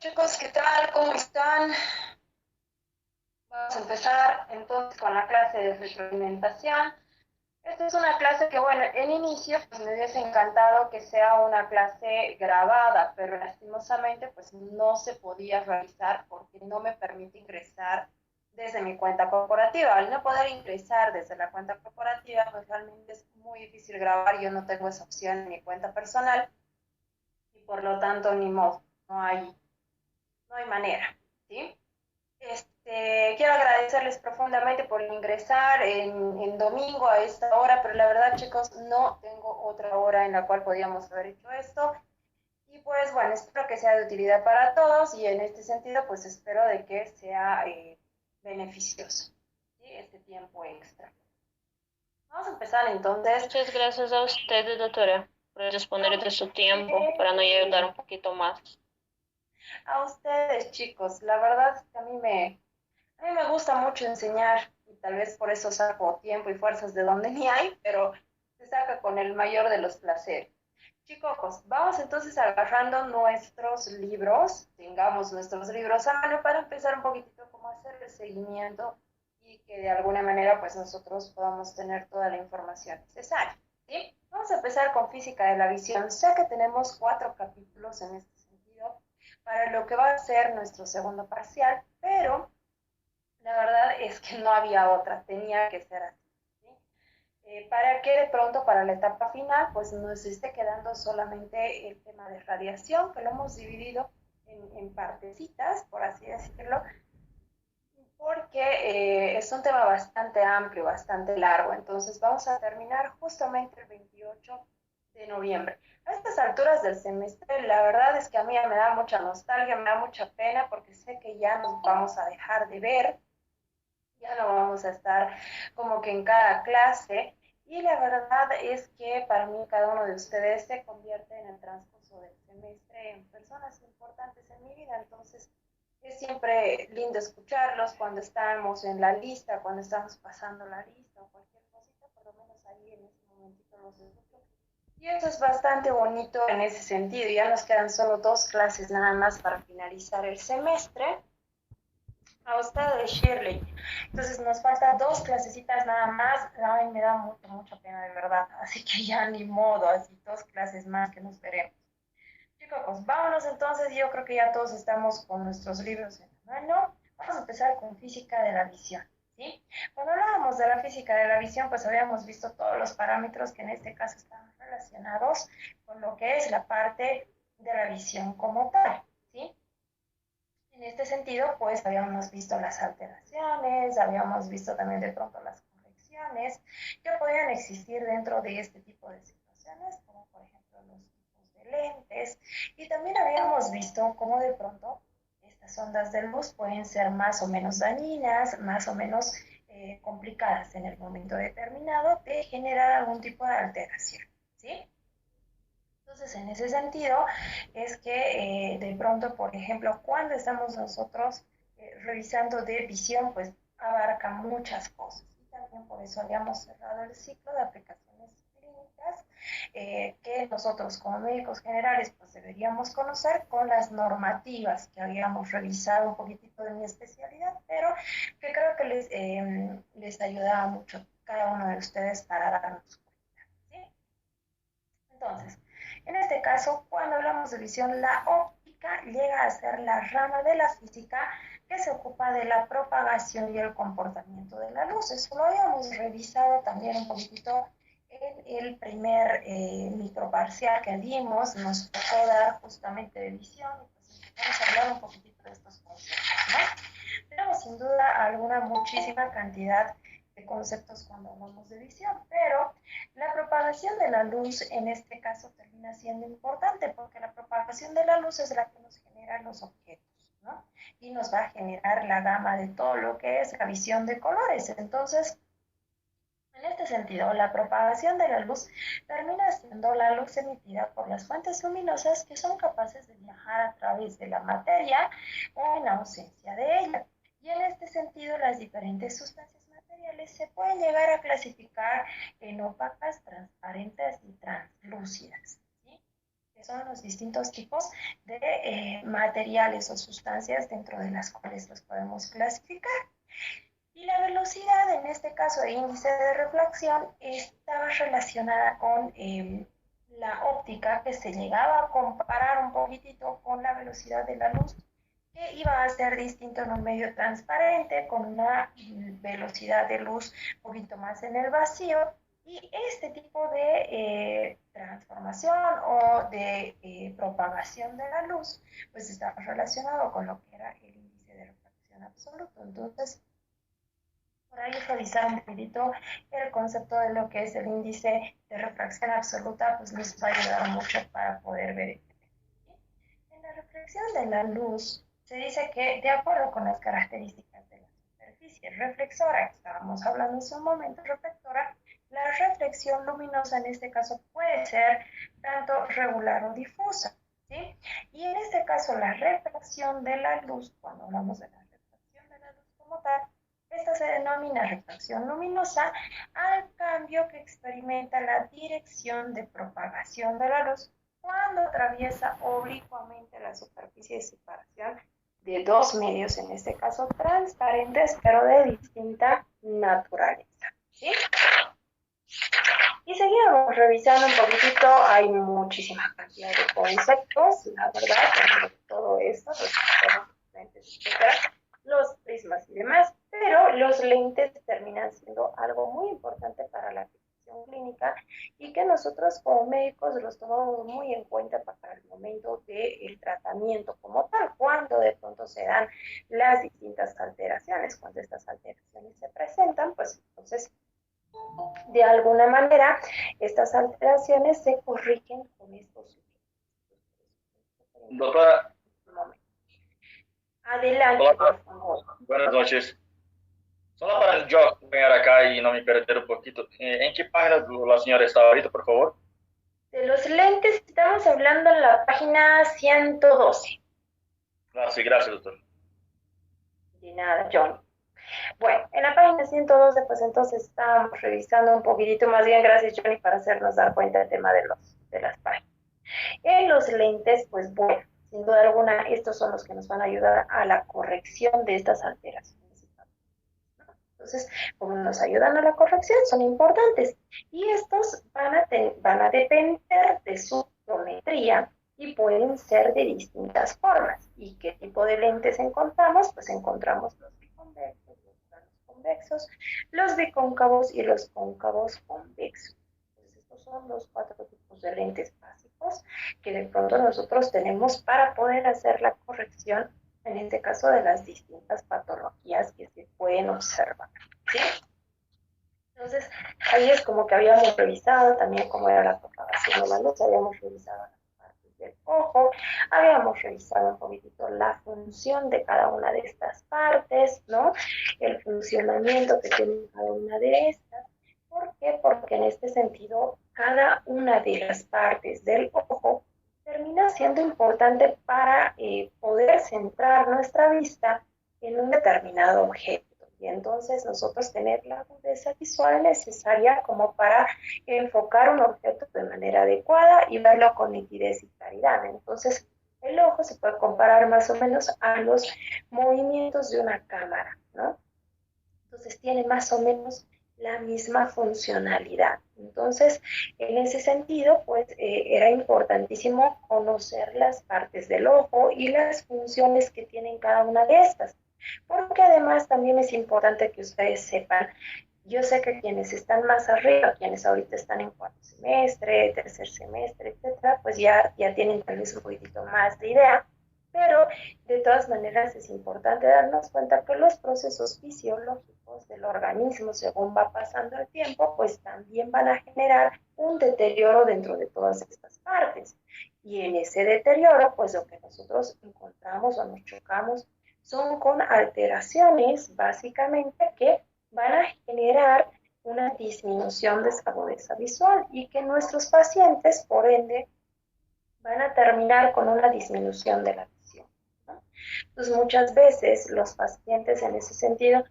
Chicos, ¿qué tal? ¿Cómo están? Vamos a empezar entonces con la clase de retroalimentación. Esta es una clase que, bueno, en inicio pues me hubiese encantado que sea una clase grabada, pero lastimosamente pues no se podía realizar porque no me permite ingresar desde mi cuenta corporativa. Al no poder ingresar desde la cuenta corporativa, pues realmente es muy difícil grabar. Yo no tengo esa opción en mi cuenta personal y por lo tanto ni modo, no hay manera, ¿sí? Quiero agradecerles profundamente por ingresar en domingo a esta hora, pero la verdad, chicos, no tengo otra hora en la cual podíamos haber hecho esto. Y pues bueno, espero que sea de utilidad para todos y en este sentido, pues espero de que sea beneficioso, ¿sí? Este tiempo extra. Vamos a empezar entonces. Muchas gracias a usted, doctora, por disponer de su tiempo para nos ayudar un poquito más. A ustedes, chicos, la verdad es que a mí me gusta mucho enseñar y tal vez por eso saco tiempo y fuerzas de donde ni hay, pero se saca con el mayor de los placeres. Chicos, vamos entonces agarrando nuestros libros, tengamos nuestros libros a mano para empezar un poquitito cómo hacer el seguimiento y que de alguna manera pues nosotros podamos tener toda la información necesaria. ¿Sí? Vamos a empezar con física de la visión. Sé que tenemos 4 capítulos en este sentido para lo que va a ser nuestro segundo parcial, pero la verdad es que no había otra, tenía que ser así. ¿Sí? Para que de pronto para la etapa final pues nos esté quedando solamente el tema de radiación, que lo hemos dividido en partecitas, por así decirlo, porque es un tema bastante amplio, bastante largo, entonces vamos a terminar justamente el 28 de noviembre. A estas alturas del semestre, la verdad es que a mí me da mucha nostalgia, me da mucha pena, porque sé que ya nos vamos a dejar de ver, ya no vamos a estar como que en cada clase. Y la verdad es que para mí cada uno de ustedes se convierte en el transcurso del semestre en personas importantes en mi vida. Entonces es siempre lindo escucharlos cuando estamos en la lista, cuando estamos pasando la lista o cualquier cosita, por lo menos ahí en ese momentito los escucho. Y eso es bastante bonito en ese sentido. Ya nos quedan solo 2 clases nada más para finalizar el semestre. A ustedes, Shirley. Entonces nos faltan 2 clasecitas nada más. Ay, me da mucha pena de verdad. Así que ya ni modo, así 2 clases más que nos veremos. Chicos, pues vámonos entonces. Yo creo que ya todos estamos con nuestros libros en la mano. Vamos a empezar con física de la visión. ¿Sí? Cuando hablábamos de la física de la visión, pues habíamos visto todos los parámetros que en este caso están relacionados con lo que es la parte de la visión como tal. ¿Sí? En este sentido, pues habíamos visto las alteraciones, habíamos visto también de pronto las correcciones que podían existir dentro de este tipo de situaciones, como por ejemplo los tipos de lentes, y también habíamos visto cómo de pronto estas ondas de luz pueden ser más o menos dañinas, más o menos complicadas en el momento determinado de generar algún tipo de alteración, ¿sí? Entonces, en ese sentido, es que de pronto, por ejemplo, cuando estamos nosotros revisando de visión, pues abarca muchas cosas. Y también por eso habíamos cerrado el ciclo de aplicaciones clínicas que nosotros como médicos generales pues deberíamos conocer con las normativas que habíamos revisado un poquitito de mi especialidad, pero que creo que les ayudaba mucho cada uno de ustedes para darnos cuenta. ¿Sí? Entonces, en este caso, cuando hablamos de visión, la óptica llega a ser la rama de la física que se ocupa de la propagación y el comportamiento de la luz. Eso lo habíamos revisado también un poquitito en el primer microparcial que dimos. Nos tocó dar justamente de visión y pues empezamos a hablar un poquitito de estos conceptos, ¿no? Tenemos sin duda alguna muchísima cantidad de conceptos cuando hablamos de visión, pero la propagación de la luz en este caso termina siendo importante porque la propagación de la luz es la que nos genera los objetos, ¿no? Y nos va a generar la gama de todo lo que es la visión de colores. Entonces, en este sentido, la propagación de la luz termina siendo la luz emitida por las fuentes luminosas que son capaces de viajar a través de la materia o en ausencia de ella. Y en este sentido, las diferentes sustancias materiales se pueden llegar a clasificar en opacas, transparentes y translúcidas. ¿Sí? que son los distintos tipos de materiales o sustancias dentro de las cuales los podemos clasificar. Y la velocidad, en este caso de índice de refracción, estaba relacionada con la óptica, que se llegaba a comparar un poquitito con la velocidad de la luz, que iba a ser distinto en un medio transparente, con una velocidad de luz un poquito más en el vacío, y este tipo de transformación o de propagación de la luz, pues estaba relacionado con lo que era el índice de refracción absoluto. Entonces, por ahí revisar un poquito el concepto de lo que es el índice de refracción absoluta, pues nos va a ayudar mucho para poder ver esto. En la reflexión de la luz, se dice que de acuerdo con las características de la superficie reflexora, que estábamos hablando hace un momento, reflectora, la reflexión luminosa en este caso puede ser tanto regular o difusa, ¿sí? Y en este caso la refracción de la luz, cuando hablamos de la refracción de la luz como tal, esta se denomina refracción luminosa al cambio que experimenta la dirección de propagación de la luz cuando atraviesa oblicuamente la superficie de separación de dos medios, en este caso transparentes, pero de distinta naturaleza, ¿sí? Y seguimos revisando un poquitito, hay muchísima cantidad de conceptos, la verdad, de todo esto, los lentes, etcétera, los prismas y demás, pero los lentes terminan siendo algo muy importante para la aplicación clínica y que nosotros como médicos los tomamos muy en cuenta para el momento del tratamiento como tal, cuando de pronto se dan las distintas alteraciones. Cuando estas alteraciones se presentan, pues entonces de alguna manera estas alteraciones se corrigen con estos lentes. Doctora, Adelante, hola, por favor. buenas noches. Solo para yo ver acá y no me perder un poquito, ¿en qué página la señora está ahorita, por favor? De los lentes estamos hablando en la página 112. Sí, gracias, doctor. De nada, John. Bueno, en la página 112, pues entonces estábamos revisando un poquitito, más bien gracias, Johnny, para hacernos dar cuenta del tema de las páginas. En los lentes, pues bueno, sin duda alguna, estos son los que nos van a ayudar a la corrección de estas alteraciones. Entonces, como nos ayudan a la corrección, son importantes. Y estos van a depender de su geometría y pueden ser de distintas formas. ¿Y qué tipo de lentes encontramos? Pues encontramos los biconvexos, los planos convexos, los bicóncavos y los cóncavos convexos. Entonces, estos son los 4 tipos de lentes básicos que de pronto nosotros tenemos para poder hacer la corrección, en este caso, de las distintas patologías que se pueden observar, ¿sí? Entonces, ahí es como que habíamos revisado también cómo era la propagación de la luz, habíamos revisado las partes del ojo, habíamos revisado un poquitito la función de cada una de estas partes, ¿no? El funcionamiento que tiene cada una de estas. ¿Por qué? Porque en este sentido, cada una de las partes del ojo termina siendo importante para poder centrar nuestra vista en un determinado objeto. Y entonces nosotros tener la agudeza visual necesaria como para enfocar un objeto de manera adecuada y verlo con nitidez y claridad. Entonces, el ojo se puede comparar más o menos a los movimientos de una cámara, ¿no? Entonces, tiene más o menos la misma funcionalidad. Entonces, en ese sentido, pues era importantísimo conocer las partes del ojo y las funciones que tienen cada una de estas. Porque además también es importante que ustedes sepan, yo sé que quienes están más arriba, quienes ahorita están en cuarto semestre, tercer semestre, etcétera, pues ya tienen tal vez un poquitito más de idea, pero de todas maneras es importante darnos cuenta que los procesos fisiológicos del organismo, según va pasando el tiempo, pues también van a generar un deterioro dentro de todas estas partes. Y en ese deterioro, pues lo que nosotros encontramos o nos chocamos son con alteraciones básicamente que van a generar una disminución de esa agudeza visual y que nuestros pacientes, por ende, van a terminar con una disminución de la visión, ¿no? Entonces, muchas veces los pacientes en ese sentido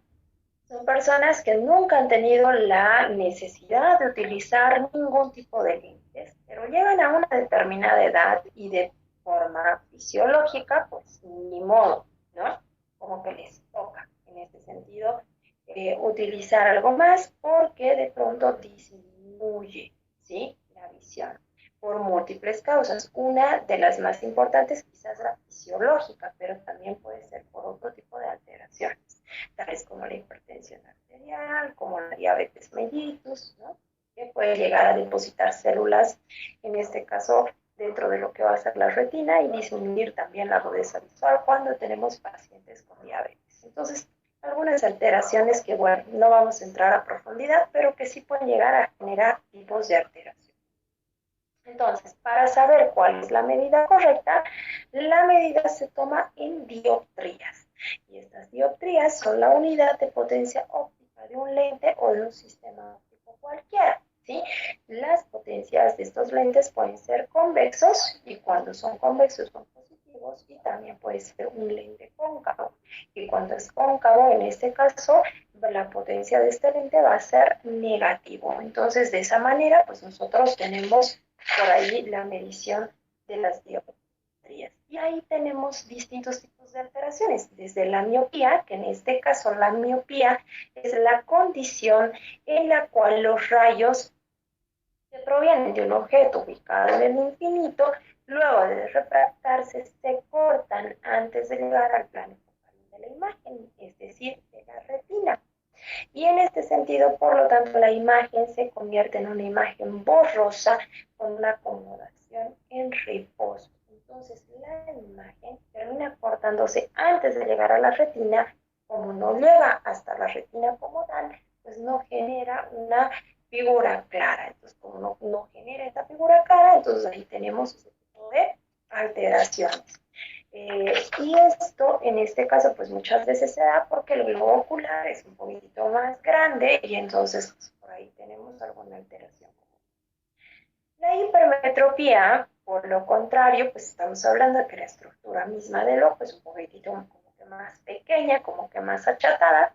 son personas que nunca han tenido la necesidad de utilizar ningún tipo de lentes, pero llegan a una determinada edad y de forma fisiológica, pues ni modo, ¿no? Como que les toca en este sentido utilizar algo más porque de pronto disminuye, ¿sí? La visión por múltiples causas. Una de las más importantes quizás la fisiológica, pero también puede ser por otro tipo de alteraciones, tales como la hipertensión arterial, como la diabetes mellitus, ¿no? Que puede llegar a depositar células, en este caso, dentro de lo que va a ser la retina y disminuir también la agudeza visual cuando tenemos pacientes con diabetes. Entonces, algunas alteraciones que, bueno, no vamos a entrar a profundidad, pero que sí pueden llegar a generar tipos de alteración. Entonces, para saber cuál es la medida correcta, la medida se toma en dioptrías. Y estas dioptrías son la unidad de potencia óptica de un lente o de un sistema óptico cualquiera, ¿sí? Las potencias de estos lentes pueden ser convexos y cuando son convexos son positivos y también puede ser un lente cóncavo. Y cuando es cóncavo, en este caso, la potencia de este lente va a ser negativo. Entonces, de esa manera, pues nosotros tenemos por ahí la medición de las dioptrías. Y ahí tenemos distintos tipos de alteraciones, desde la miopía, que en este caso la miopía es la condición en la cual los rayos que provienen de un objeto ubicado en el infinito, luego de refractarse, se cortan antes de llegar al plano focal de la imagen, es decir, de la retina. Y en este sentido, por lo tanto, la imagen se convierte en una imagen borrosa con una acomodación en reposo. Entonces, la imagen termina cortándose antes de llegar a la retina. Como no llega hasta la retina como tal, pues no genera una figura clara. Entonces, como no genera esta figura clara, entonces ahí tenemos ese tipo de alteraciones. Y esto, en este caso, pues muchas veces se da porque el globo ocular es un poquitito más grande y entonces pues, por ahí tenemos alguna alteración. La hipermetropía, por lo contrario, pues estamos hablando de que la estructura misma del ojo es un poquitito como que más pequeña, como que más achatada.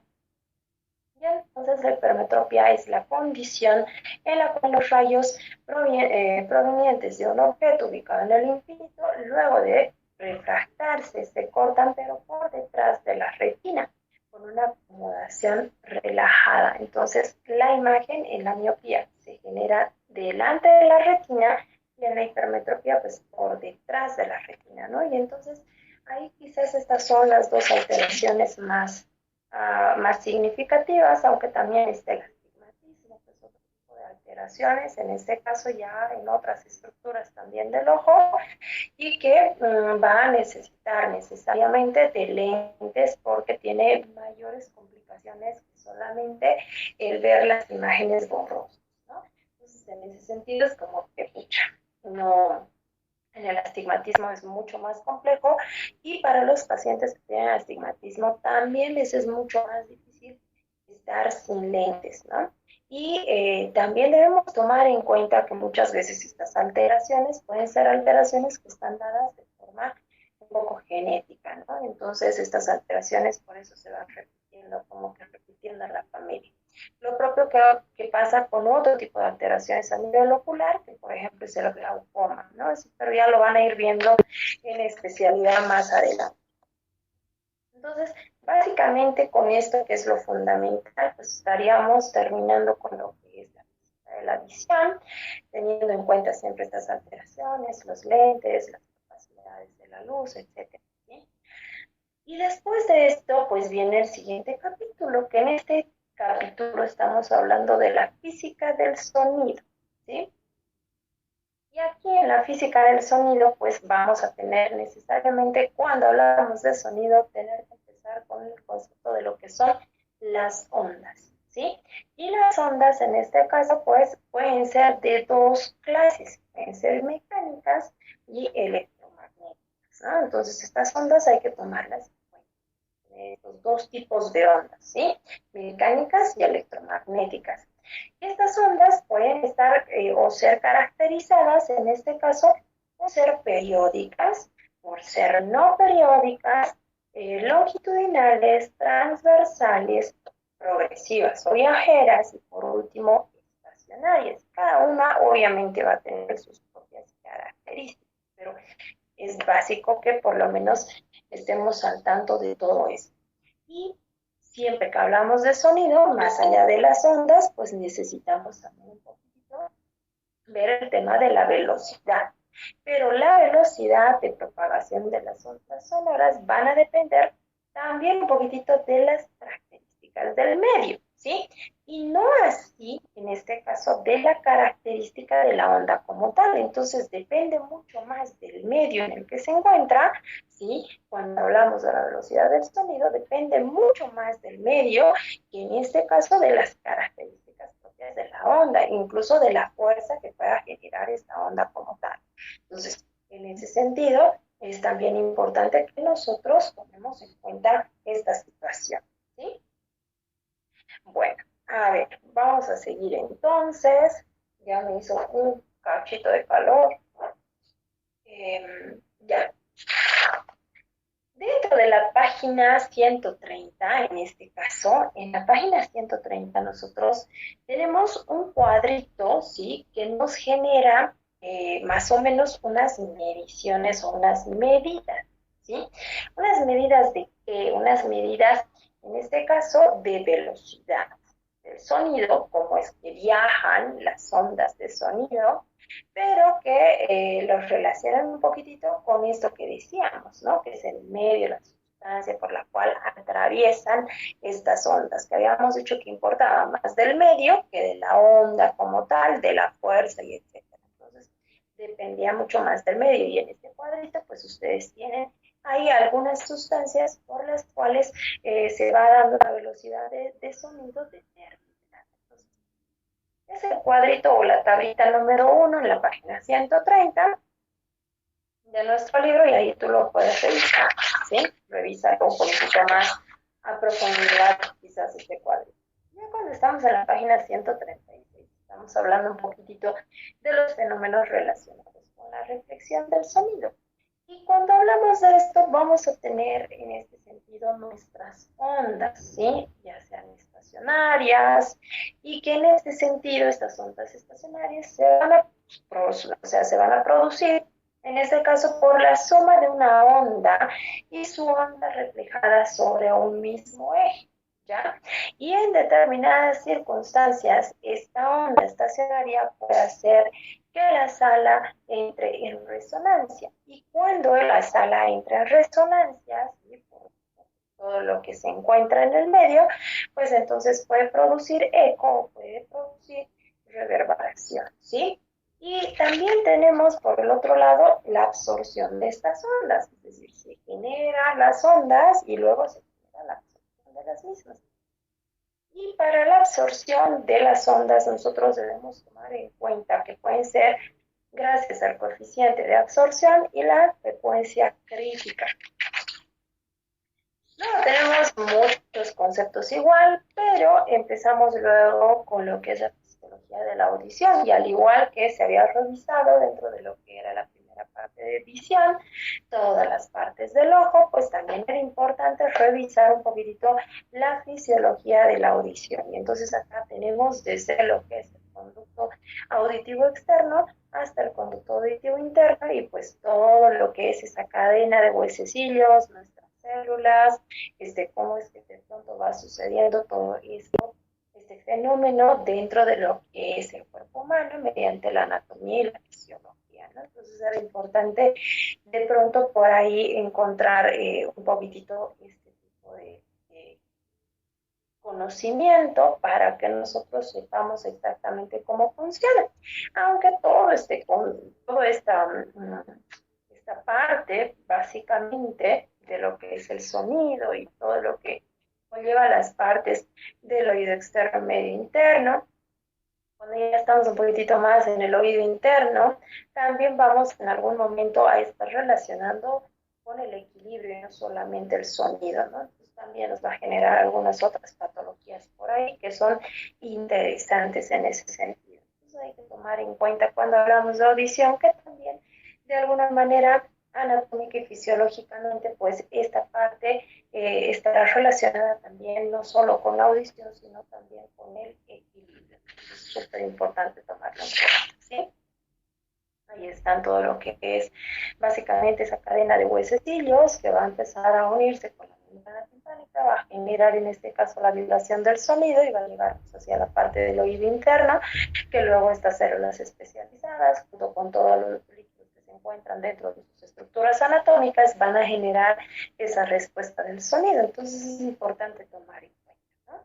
Y entonces la hipermetropía es la condición en la cual los rayos provenientes de un objeto ubicado en el infinito, luego de refractarse, se cortan, pero por detrás de la retina, con una acomodación relajada. Entonces, la imagen en la miopía se genera delante de la retina y en la hipermetropía, pues por detrás de la retina, ¿no? Y entonces, ahí quizás estas son las dos alteraciones más significativas, aunque también esté el astigmatismo, que es otro tipo de alteraciones, en este caso ya en otras estructuras también del ojo, y que va a necesitar necesariamente de lentes porque tiene mayores complicaciones que solamente el ver las imágenes borrosas, ¿no? Entonces, en ese sentido es como que, pucha, no, en el astigmatismo es mucho más complejo y para los pacientes que tienen astigmatismo también les es mucho más difícil estar sin lentes, ¿no? Y también debemos tomar en cuenta que muchas veces estas alteraciones pueden ser alteraciones que están dadas de forma un poco genética, ¿no? Entonces estas alteraciones por eso se van repitiendo, como que repitiendo en la familia. Lo propio que pasa con otro tipo de alteraciones a nivel ocular, que por ejemplo es el glaucoma, ¿no? Eso, pero ya lo van a ir viendo en especialidad más adelante. Entonces, básicamente con esto, que es lo fundamental, pues estaríamos terminando con lo que es la visión, teniendo en cuenta siempre estas alteraciones, los lentes, las capacidades de la luz, etc. ¿Sí? Y después de esto, pues viene el siguiente capítulo, que en este capítulo estamos hablando de la física del sonido, ¿sí? Y aquí en la física del sonido, pues vamos a tener necesariamente, cuando hablamos de sonido, tener que empezar con el concepto de lo que son las ondas, ¿sí? Y las ondas en este caso, pues pueden ser de dos clases, pueden ser mecánicas y electromagnéticas, ¿no? Entonces estas ondas hay que tomarlas en cuenta. Estos dos tipos de ondas, ¿sí? Mecánicas y electromagnéticas. Estas ondas pueden estar o ser caracterizadas, en este caso, por ser periódicas, por ser no periódicas, longitudinales, transversales, progresivas o viajeras y por último, estacionarias. Cada una obviamente va a tener sus propias características, pero es básico que por lo menos estemos al tanto de todo esto. Y siempre que hablamos de sonido, más allá de las ondas, pues necesitamos también un poquito ver el tema de la velocidad. Pero la velocidad de propagación de las ondas sonoras van a depender también un poquitito de las características del medio, ¿sí? Y no así, en este caso, de la característica de la onda como tal. Entonces, depende mucho más del medio en el que se encuentra, ¿sí? Cuando hablamos de la velocidad del sonido, depende mucho más del medio que en este caso de las características propias de la onda, incluso de la fuerza que pueda generar esta onda como tal. Entonces, en ese sentido, es también importante que nosotros tomemos en cuenta esta situación, ¿sí? Bueno, a ver, vamos a seguir entonces. Ya me hizo un cachito de calor. Ya. Dentro de la página 130, en este caso, en la página 130 nosotros tenemos un cuadrito, ¿sí? Que nos genera más o menos unas mediciones o unas medidas, ¿sí? Unas medidas de qué? Unas medidas, en este caso, de velocidad del sonido, cómo es que viajan las ondas de sonido, pero que los relacionan un poquitito con esto que decíamos, ¿no? Que es el medio, la sustancia por la cual atraviesan estas ondas, que habíamos dicho que importaba más del medio que de la onda como tal, de la fuerza y etcétera. Entonces, dependía mucho más del medio, y en este cuadrito, pues ustedes tienen ahí algunas sustancias por las cuales se va dando una velocidad de sonido determinada. Es el cuadrito o la tablita número 1 en la página 130 de nuestro libro, y ahí tú lo puedes revisar, ¿sí? Revisa un poquito más a profundidad quizás este cuadrito. Ya cuando estamos en la página 136, estamos hablando un poquitito de los fenómenos relacionados con la reflexión del sonido. Y cuando hablamos de esto, vamos a tener en este sentido nuestras ondas, ¿sí? Ya sean estacionarias, y que en este sentido estas ondas estacionarias se van a producir, en este caso, por la suma de una onda y su onda reflejada sobre un mismo eje, ¿ya? Y en determinadas circunstancias, esta onda estacionaria puede hacer que la sala entre en resonancia. Y cuando la sala entra en resonancia, ¿sí? Por todo lo que se encuentra en el medio, pues entonces puede producir eco, puede producir reverberación, ¿sí? Y también tenemos por el otro lado la absorción de estas ondas, es decir, se generan las ondas y luego se genera la absorción de las mismas. Y para la absorción de las ondas nosotros debemos tomar en cuenta que pueden ser gracias al coeficiente de absorción y la frecuencia crítica. No tenemos muchos conceptos igual, pero empezamos luego con lo que es la fisiología de la audición, y al igual que se había revisado dentro de lo que era la primera parte de visión, todas las partes del ojo, pues también era importante revisar un poquitito la fisiología de la audición. Y entonces acá tenemos desde lo que es el conducto auditivo externo hasta el conducto auditivo interno, y pues todo lo que es esa cadena de huesecillos, nuestras células, cómo es que de pronto va sucediendo todo esto, este fenómeno dentro de lo que es el cuerpo humano mediante la anatomía y la fisiología, ¿no? Entonces era importante de pronto por ahí encontrar un poquitito este tipo de conocimiento para que nosotros sepamos exactamente cómo funciona. Aunque toda esta parte básicamente de lo que es el sonido y todo lo que conlleva las partes del oído externo, medio interno, cuando ya estamos un poquitito más en el oído interno, también vamos en algún momento a estar relacionando con el equilibrio y no solamente el sonido, ¿no? Entonces también nos va a generar algunas otras patologías por ahí que son interesantes en ese sentido. Entonces hay que tomar en cuenta cuando hablamos de audición que también de alguna manera anatómica y fisiológicamente, pues esta parte estará relacionada también no solo con la audición, sino también con el equilibrio. es súper importante tomarlo en cuenta, ¿sí? Ahí están todo lo que es básicamente esa cadena de huesecillos que va a empezar a unirse con la membrana timpánica, va a generar en este caso la vibración del sonido y va a llegar pues, hacia la parte del oído interno, que luego estas células especializadas, junto con todos los líquidos que se encuentran dentro de sus estructuras anatómicas, van a generar esa respuesta del sonido. Entonces es importante tomar en cuenta, ¿no?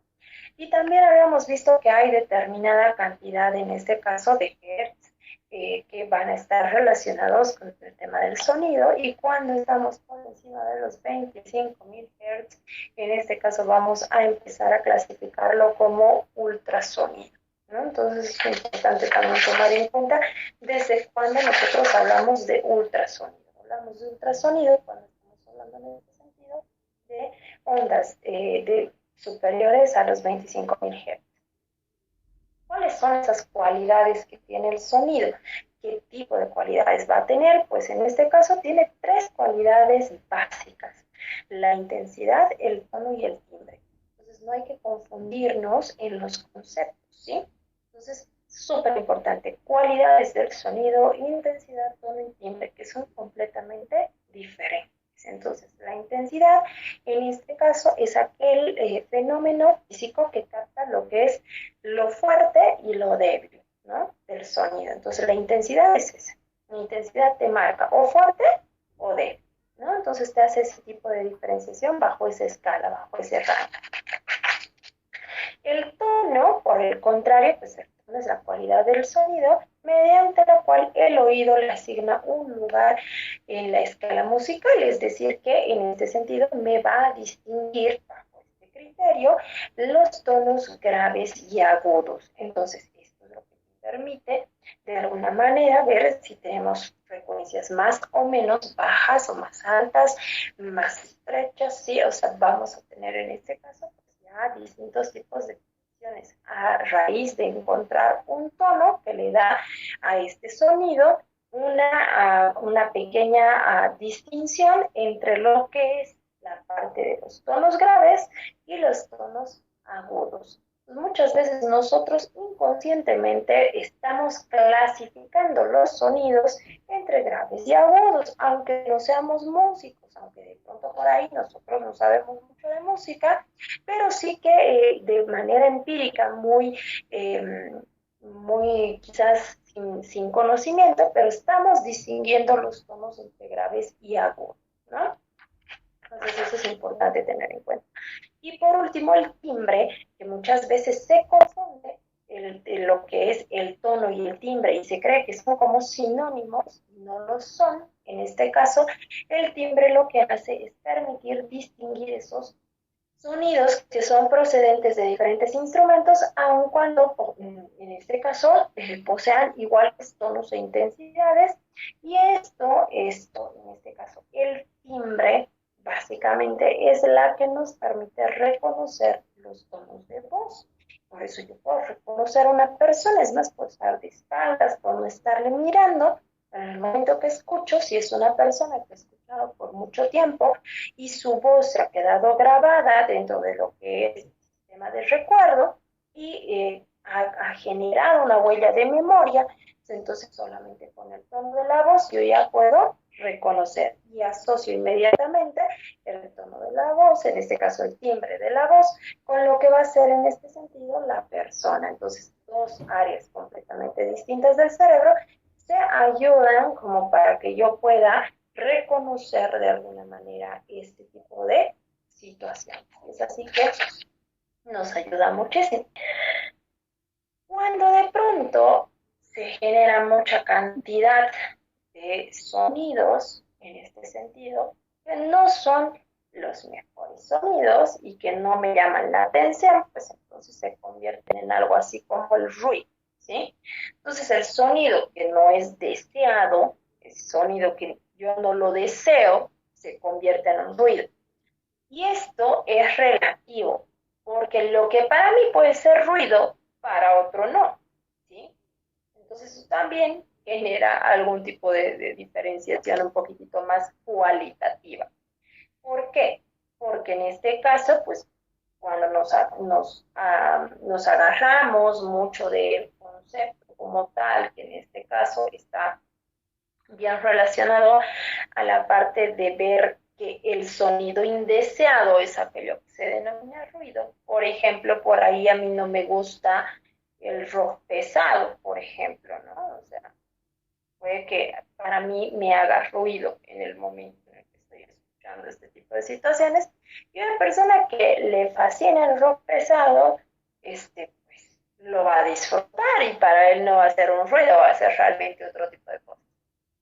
Y también habíamos visto que hay determinada cantidad, en este caso, de hertz que van a estar relacionados con el tema del sonido, y cuando estamos por encima de los 25.000 Hz, en este caso vamos a empezar a clasificarlo como ultrasonido, ¿no? Entonces es importante también tomar en cuenta desde cuándo nosotros hablamos de ultrasonido. Hablamos de ultrasonido cuando estamos hablando en este sentido de ondas de superiores a los 25.000 Hz. ¿Cuáles son esas cualidades que tiene el sonido? ¿Qué tipo de cualidades va a tener? Pues en este caso tiene 3 cualidades básicas: la intensidad, el tono y el timbre. Entonces no hay que confundirnos en los conceptos, ¿sí? Entonces, súper importante, cualidades del sonido, intensidad, tono y timbre, que son completamente diferentes. Entonces, la intensidad, en este caso, es aquel fenómeno físico que capta lo que es lo fuerte y lo débil, ¿no? Del sonido. Entonces, la intensidad es esa. La intensidad te marca o fuerte o débil, ¿no? Entonces, te hace ese tipo de diferenciación bajo esa escala, bajo ese rango. El tono, por el contrario, pues el tono es la cualidad del sonido mediante la cual el oído le asigna un lugar en la escala musical, es decir, que en este sentido me va a distinguir bajo este criterio los tonos graves y agudos. Entonces, esto es lo que me permite de alguna manera ver si tenemos frecuencias más o menos bajas o más altas, más estrechas, ¿sí? O sea, vamos a tener en este caso distintos tipos de funciones a raíz de encontrar un tono que le da a este sonido una pequeña distinción entre lo que es la parte de los tonos graves y los tonos agudos. Muchas veces nosotros inconscientemente estamos clasificando los sonidos entre graves y agudos, aunque no seamos músicos, aunque de pronto por ahí nosotros no sabemos mucho de música, pero sí que de manera empírica, muy quizás sin conocimiento, pero estamos distinguiendo los tonos entre graves y agudos, ¿no? Entonces eso es importante tener en cuenta. Y por último, el timbre, que muchas veces se confunde lo que es el tono y el timbre y se cree que son como sinónimos, y no lo son. En este caso, el timbre lo que hace es permitir distinguir esos sonidos que son procedentes de diferentes instrumentos, aun cuando en este caso posean iguales tonos e intensidades. Y esto, en este caso, el timbre, básicamente es la que nos permite reconocer los tonos de voz. Por eso yo puedo reconocer a una persona, es más, puedo estar de espaldas, por no estarle mirando. En el momento que escucho, si es una persona que he escuchado por mucho tiempo y su voz se ha quedado grabada dentro de lo que es el sistema de recuerdo y ha generado una huella de memoria, entonces solamente con el tono de la voz yo ya puedo reconocer y asocio inmediatamente el tono de la voz, en este caso el timbre de la voz, con lo que va a ser en este sentido la persona. Entonces, 2 áreas completamente distintas del cerebro se ayudan como para que yo pueda reconocer de alguna manera este tipo de situaciones. Es así que nos ayuda muchísimo. Cuando de pronto se genera mucha cantidad de sonidos, en este sentido, que no son los mejores sonidos y que no me llaman la atención, pues entonces se convierten en algo así como el ruido, ¿sí? Entonces el sonido que no es deseado, el sonido que yo no lo deseo, se convierte en un ruido. Y esto es relativo, porque lo que para mí puede ser ruido, para otro no, ¿sí? Entonces eso también genera algún tipo de diferenciación un poquitito más cualitativa. ¿Por qué? Porque en este caso, pues cuando nos agarramos mucho del concepto como tal, que en este caso está bien relacionado a la parte de ver que el sonido indeseado es aquello que se denomina ruido. Por ejemplo, por ahí a mí no me gusta el rock pesado, por ejemplo, ¿no? O sea, puede que para mí me haga ruido en el momento en el que estoy escuchando este tipo de situaciones. Y una persona que le fascina el rock pesado, pues lo va a disfrutar y para él no va a ser un ruido, va a ser realmente otro tipo de cosas.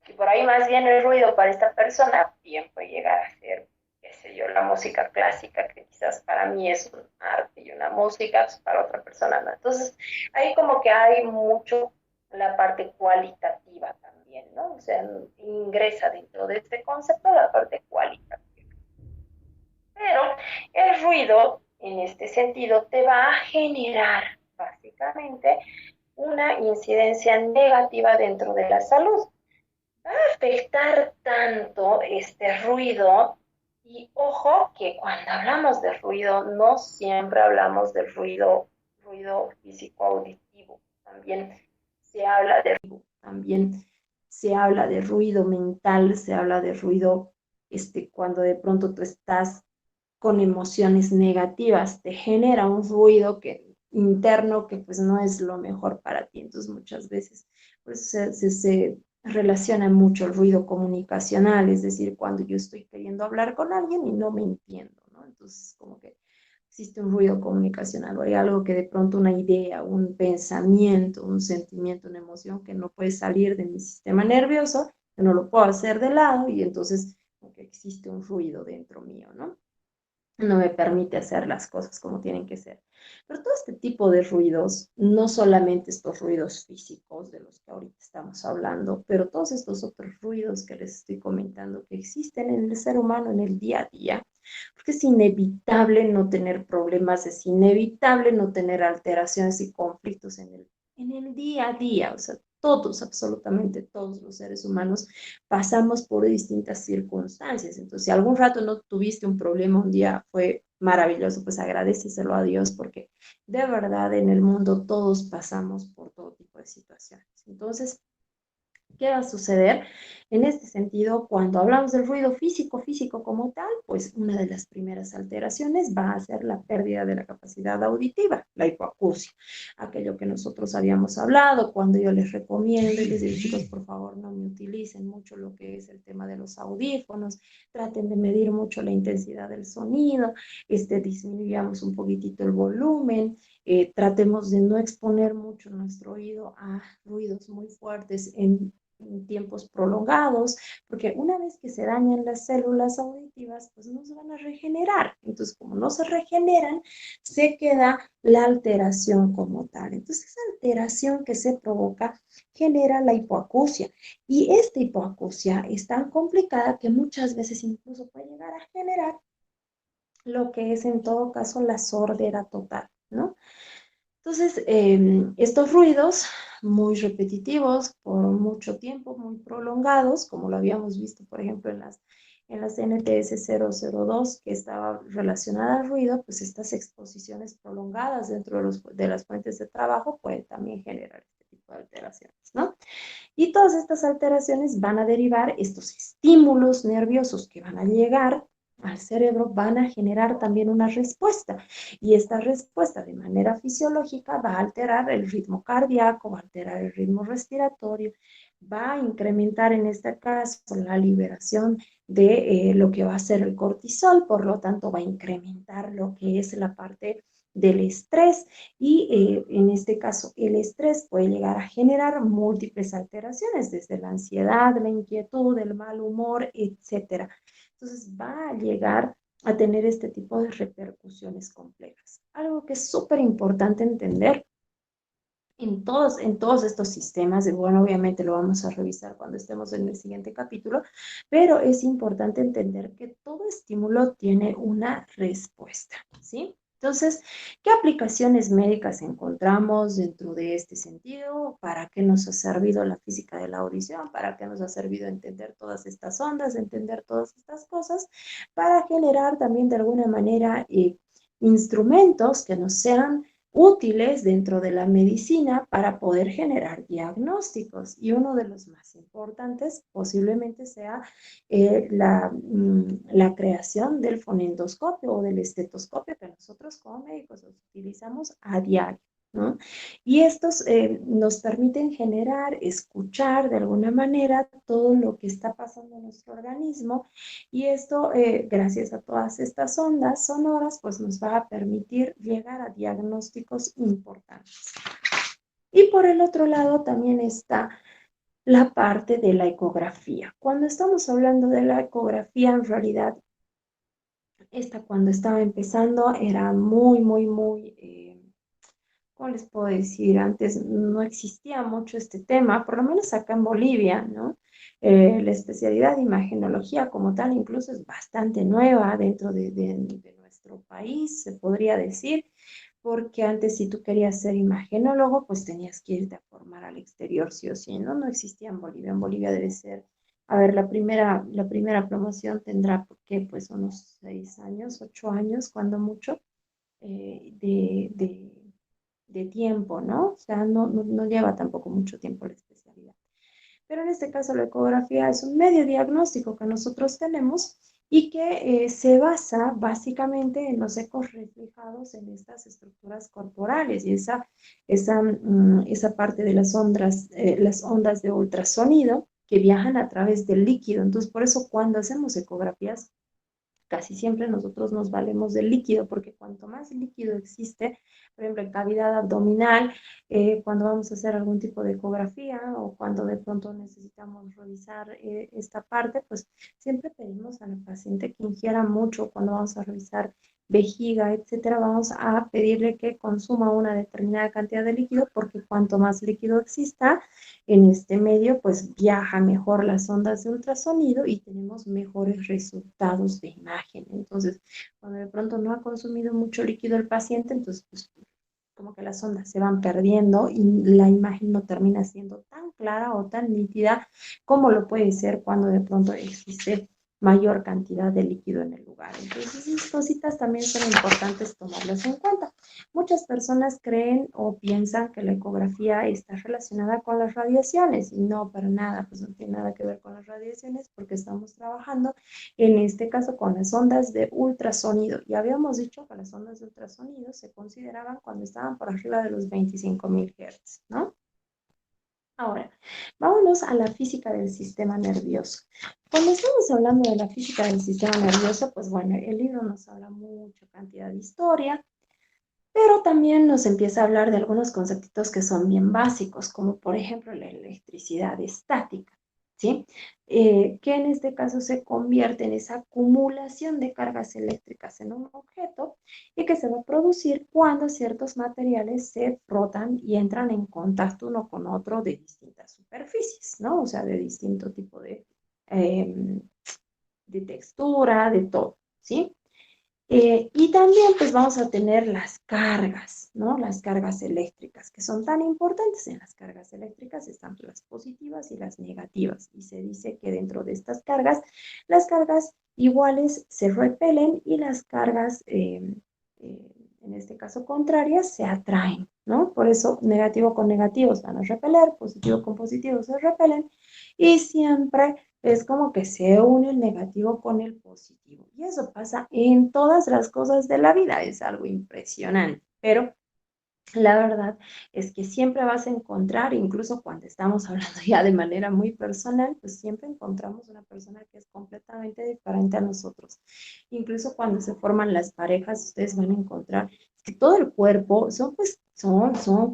Y por ahí más bien el ruido para esta persona bien puede llegar a ser, qué sé yo, la música clásica, que quizás para mí es un arte y una música, pues para otra persona no. Entonces, ahí como que hay mucho la parte cualitativa también, ¿no? O sea, ingresa dentro de este concepto la parte cualitativa. Pero el ruido, en este sentido, te va a generar básicamente una incidencia negativa dentro de la salud. Va a afectar tanto este ruido, y ojo que cuando hablamos de ruido no siempre hablamos de ruido físico auditivo, también se habla de ruido mental, se habla de ruido cuando de pronto tú estás con emociones negativas, te genera un ruido interno que pues no es lo mejor para ti. Entonces muchas veces pues, se relaciona mucho el ruido comunicacional, es decir, cuando yo estoy queriendo hablar con alguien y no me entiendo, ¿no? Entonces como que existe un ruido comunicacional o hay algo que de pronto una idea, un pensamiento, un sentimiento, una emoción que no puede salir de mi sistema nervioso, que no lo puedo hacer de lado y entonces como que existe un ruido dentro mío, ¿no? No me permite hacer las cosas como tienen que ser. Pero todo este tipo de ruidos, no solamente estos ruidos físicos de los que ahorita estamos hablando, pero todos estos otros ruidos que les estoy comentando que existen en el ser humano en el día a día, porque es inevitable no tener problemas, es inevitable no tener alteraciones y conflictos en el día a día, o sea, todos, absolutamente todos los seres humanos pasamos por distintas circunstancias. Entonces, si algún rato no tuviste un problema, un día fue maravilloso, pues agradeceselo a Dios porque de verdad en el mundo todos pasamos por todo tipo de situaciones. Entonces, ¿qué va a suceder? En este sentido, cuando hablamos del ruido físico, físico como tal, pues una de las primeras alteraciones va a ser la pérdida de la capacidad auditiva, la hipoacusia. Aquello que nosotros habíamos hablado, cuando yo les recomiendo y les digo, chicos, por favor, no me utilicen mucho lo que es el tema de los audífonos, traten de medir mucho la intensidad del sonido, disminuyamos un poquitito el volumen, tratemos de no exponer mucho nuestro oído a ruidos muy fuertes en tiempos prolongados, porque una vez que se dañan las células auditivas, pues no se van a regenerar. Entonces, como no se regeneran, se queda la alteración como tal. Entonces, esa alteración que se provoca genera la hipoacusia. Y esta hipoacusia es tan complicada que muchas veces incluso puede llegar a generar lo que es en todo caso la sordera total, ¿no? Entonces, estos ruidos muy repetitivos por mucho tiempo, muy prolongados, como lo habíamos visto, por ejemplo, en las NTS 002, que estaba relacionada al ruido, pues estas exposiciones prolongadas dentro de las fuentes de trabajo pueden también generar este tipo de alteraciones, ¿no? Y todas estas alteraciones van a derivar estos estímulos nerviosos que van a llegar al cerebro, van a generar también una respuesta. Y esta respuesta de manera fisiológica va a alterar el ritmo cardíaco, va a alterar el ritmo respiratorio, va a incrementar en este caso la liberación de lo que va a ser el cortisol, por lo tanto va a incrementar lo que es la parte del estrés y en este caso el estrés puede llegar a generar múltiples alteraciones, desde la ansiedad, la inquietud, el mal humor, etcétera. Entonces va a llegar a tener este tipo de repercusiones complejas. Algo que es súper importante entender en todos estos sistemas, y bueno, obviamente lo vamos a revisar cuando estemos en el siguiente capítulo, pero es importante entender que todo estímulo tiene una respuesta, ¿sí? Entonces, ¿qué aplicaciones médicas encontramos dentro de este sentido? ¿Para qué nos ha servido la física de la audición? ¿Para qué nos ha servido entender todas estas ondas, entender todas estas cosas? Para generar también de alguna manera instrumentos que nos sean útiles dentro de la medicina para poder generar diagnósticos. Y uno de los más importantes posiblemente sea la creación del fonendoscopio o del estetoscopio que nosotros como médicos utilizamos a diario, ¿no? Y estos nos permiten generar, escuchar de alguna manera todo lo que está pasando en nuestro organismo, y esto, gracias a todas estas ondas sonoras, pues nos va a permitir llegar a diagnósticos importantes. Y por el otro lado también está la parte de la ecografía. Cuando estamos hablando de la ecografía, en realidad, esta cuando estaba empezando era ¿cómo les puedo decir? Antes no existía mucho este tema, por lo menos acá en Bolivia, ¿no? La especialidad de imagenología como tal incluso es bastante nueva dentro de nuestro país, se podría decir, porque antes si tú querías ser imagenólogo, pues tenías que irte a formar al exterior, sí o sí, ¿no? No existía en Bolivia. En Bolivia debe ser, a ver, la primera promoción tendrá, ¿qué? Pues unos 6 años, 8 años, cuando mucho, de tiempo, ¿no? O sea, no lleva tampoco mucho tiempo la especialidad. Pero en este caso la ecografía es un medio diagnóstico que nosotros tenemos y que se basa básicamente en los ecos reflejados en estas estructuras corporales y esa parte de las ondas de ultrasonido que viajan a través del líquido. Entonces, por eso cuando hacemos ecografías, casi siempre nosotros nos valemos del líquido, porque cuanto más líquido existe, por ejemplo, en cavidad abdominal, cuando vamos a hacer algún tipo de ecografía o cuando de pronto necesitamos revisar esta parte, pues siempre pedimos a la paciente que ingiera mucho. Cuando vamos a revisar vejiga, etcétera, vamos a pedirle que consuma una determinada cantidad de líquido, porque cuanto más líquido exista en este medio, pues viaja mejor las ondas de ultrasonido y tenemos mejores resultados de imagen. Entonces, cuando de pronto no ha consumido mucho líquido el paciente, entonces pues como que las ondas se van perdiendo y la imagen no termina siendo tan clara o tan nítida como lo puede ser cuando de pronto existe mayor cantidad de líquido en el lugar. Entonces, esas cositas también son importantes tomarlas en cuenta. Muchas personas creen o piensan que la ecografía está relacionada con las radiaciones y no, para nada, pues no tiene nada que ver con las radiaciones, porque estamos trabajando en este caso con las ondas de ultrasonido. Ya habíamos dicho que las ondas de ultrasonido se consideraban cuando estaban por arriba de los 25.000 Hz, ¿no? Ahora, vámonos a la física del sistema nervioso. Cuando estamos hablando de la física del sistema nervioso, pues bueno, el libro nos habla mucha cantidad de historia, pero también nos empieza a hablar de algunos conceptos que son bien básicos, como por ejemplo la electricidad estática, ¿sí? Que en este caso se convierte en esa acumulación de cargas eléctricas en un objeto y que se va a producir cuando ciertos materiales se frotan y entran en contacto uno con otro de distintas superficies, ¿no? O sea, de distinto tipo de textura, de todo, ¿sí? Y también pues vamos a tener las cargas, ¿no? Las cargas eléctricas, que son tan importantes. En las cargas eléctricas están las positivas y las negativas. Y se dice que dentro de estas cargas, las cargas iguales se repelen y las cargas, en este caso contrarias, se atraen, ¿no? Por eso negativo con negativos van a repeler, positivo con positivos se repelen, y siempre es como que se une el negativo con el positivo. Y eso pasa en todas las cosas de la vida, es algo impresionante. Pero la verdad es que siempre vas a encontrar, incluso cuando estamos hablando ya de manera muy personal, pues siempre encontramos una persona que es completamente diferente a nosotros. Incluso cuando se forman las parejas, ustedes van a encontrar que todo el cuerpo son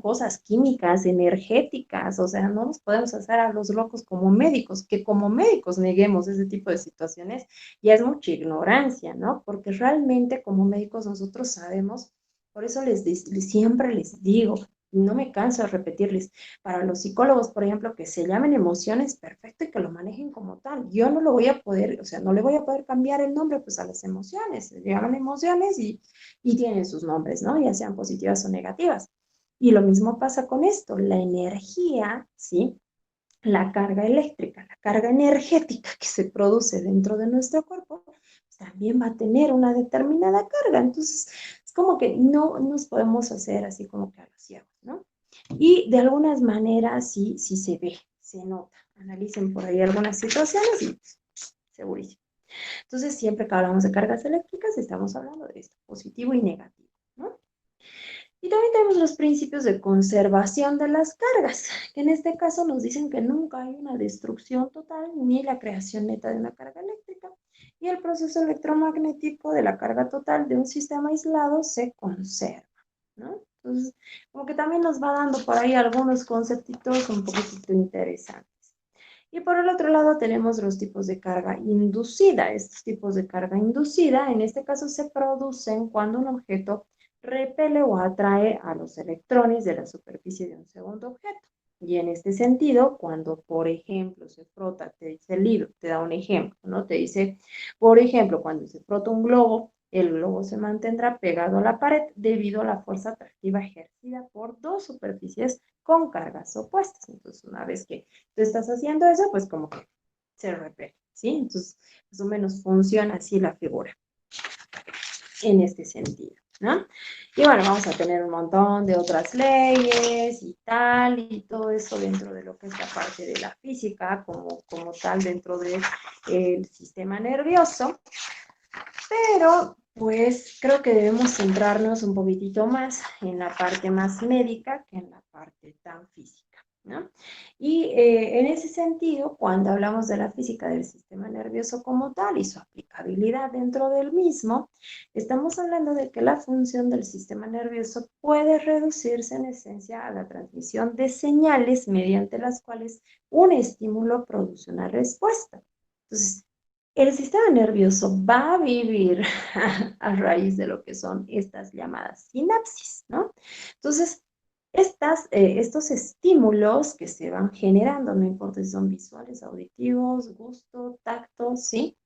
cosas químicas, energéticas. O sea, no nos podemos hacer a los locos como médicos, que como médicos neguemos ese tipo de situaciones, ya es mucha ignorancia, ¿no? Porque realmente como médicos nosotros sabemos. Por eso siempre les digo, y no me canso de repetirles, para los psicólogos, por ejemplo, que se llamen emociones, perfecto, y que lo manejen como tal. Yo no lo voy a poder, o sea, no le voy a poder cambiar el nombre pues a las emociones. Se llaman emociones y tienen sus nombres, ¿no? Ya sean positivas o negativas. Y lo mismo pasa con esto, la energía, ¿sí? La carga eléctrica, la carga energética que se produce dentro de nuestro cuerpo, pues también va a tener una determinada carga. Entonces, como que no nos podemos hacer así como que a los ciegos, ¿no? Y de algunas maneras sí se ve, se nota. Analicen por ahí algunas situaciones y segurísimo. Entonces, siempre que hablamos de cargas eléctricas, estamos hablando de esto, positivo y negativo, ¿no? Y también tenemos los principios de conservación de las cargas, que en este caso nos dicen que nunca hay una destrucción total ni la creación neta de una carga eléctrica, y el proceso electromagnético de la carga total de un sistema aislado se conserva, ¿no? Entonces, como que también nos va dando por ahí algunos conceptitos un poquito interesantes. Y por el otro lado tenemos los tipos de carga inducida. Estos tipos de carga inducida, en este caso, se producen cuando un objeto repele o atrae a los electrones de la superficie de un segundo objeto. Y en este sentido, cuando, por ejemplo, se frota, te dice el libro, te da un ejemplo, ¿no? Te dice, por ejemplo, cuando se frota un globo, el globo se mantendrá pegado a la pared debido a la fuerza atractiva ejercida por dos superficies con cargas opuestas. Entonces, una vez que tú estás haciendo eso, pues como que se repele, ¿sí? Entonces, más o menos funciona así la figura en este sentido, ¿no? Y bueno, vamos a tener un montón de otras leyes y tal, y todo eso dentro de lo que es la parte de la física, como tal, dentro del sistema nervioso. Pero, pues, creo que debemos centrarnos un poquitito más en la parte más médica que en la parte tan física, ¿no? Y en ese sentido, cuando hablamos de la física del sistema nervioso como tal y su aplicabilidad dentro del mismo, estamos hablando de que la función del sistema nervioso puede reducirse en esencia a la transmisión de señales mediante las cuales un estímulo produce una respuesta. Entonces, el sistema nervioso va a vivir a raíz de lo que son estas llamadas sinapsis, ¿no? Entonces, estos estímulos que se van generando, no importa si son visuales, auditivos, gusto, tacto, ¿sí?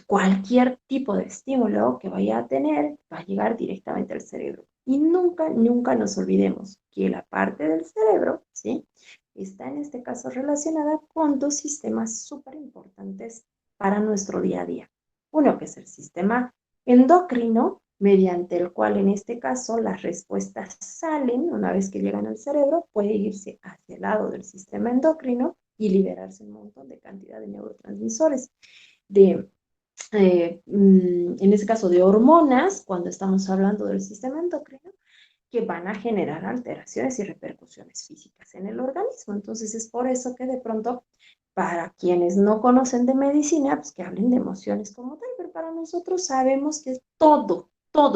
Cualquier tipo de estímulo que vaya a tener va a llegar directamente al cerebro. Y nunca, nunca nos olvidemos que la parte del cerebro, ¿sí? Está en este caso relacionada con dos sistemas súper importantes para nuestro día a día. Uno que es el sistema endocrino, mediante el cual en este caso las respuestas salen, una vez que llegan al cerebro, puede irse hacia el lado del sistema endocrino y liberarse un montón de cantidad de neurotransmisores, en este caso de hormonas, cuando estamos hablando del sistema endocrino, que van a generar alteraciones y repercusiones físicas en el organismo. Entonces es por eso que de pronto, para quienes no conocen de medicina, pues que hablen de emociones como tal, pero para nosotros sabemos que todo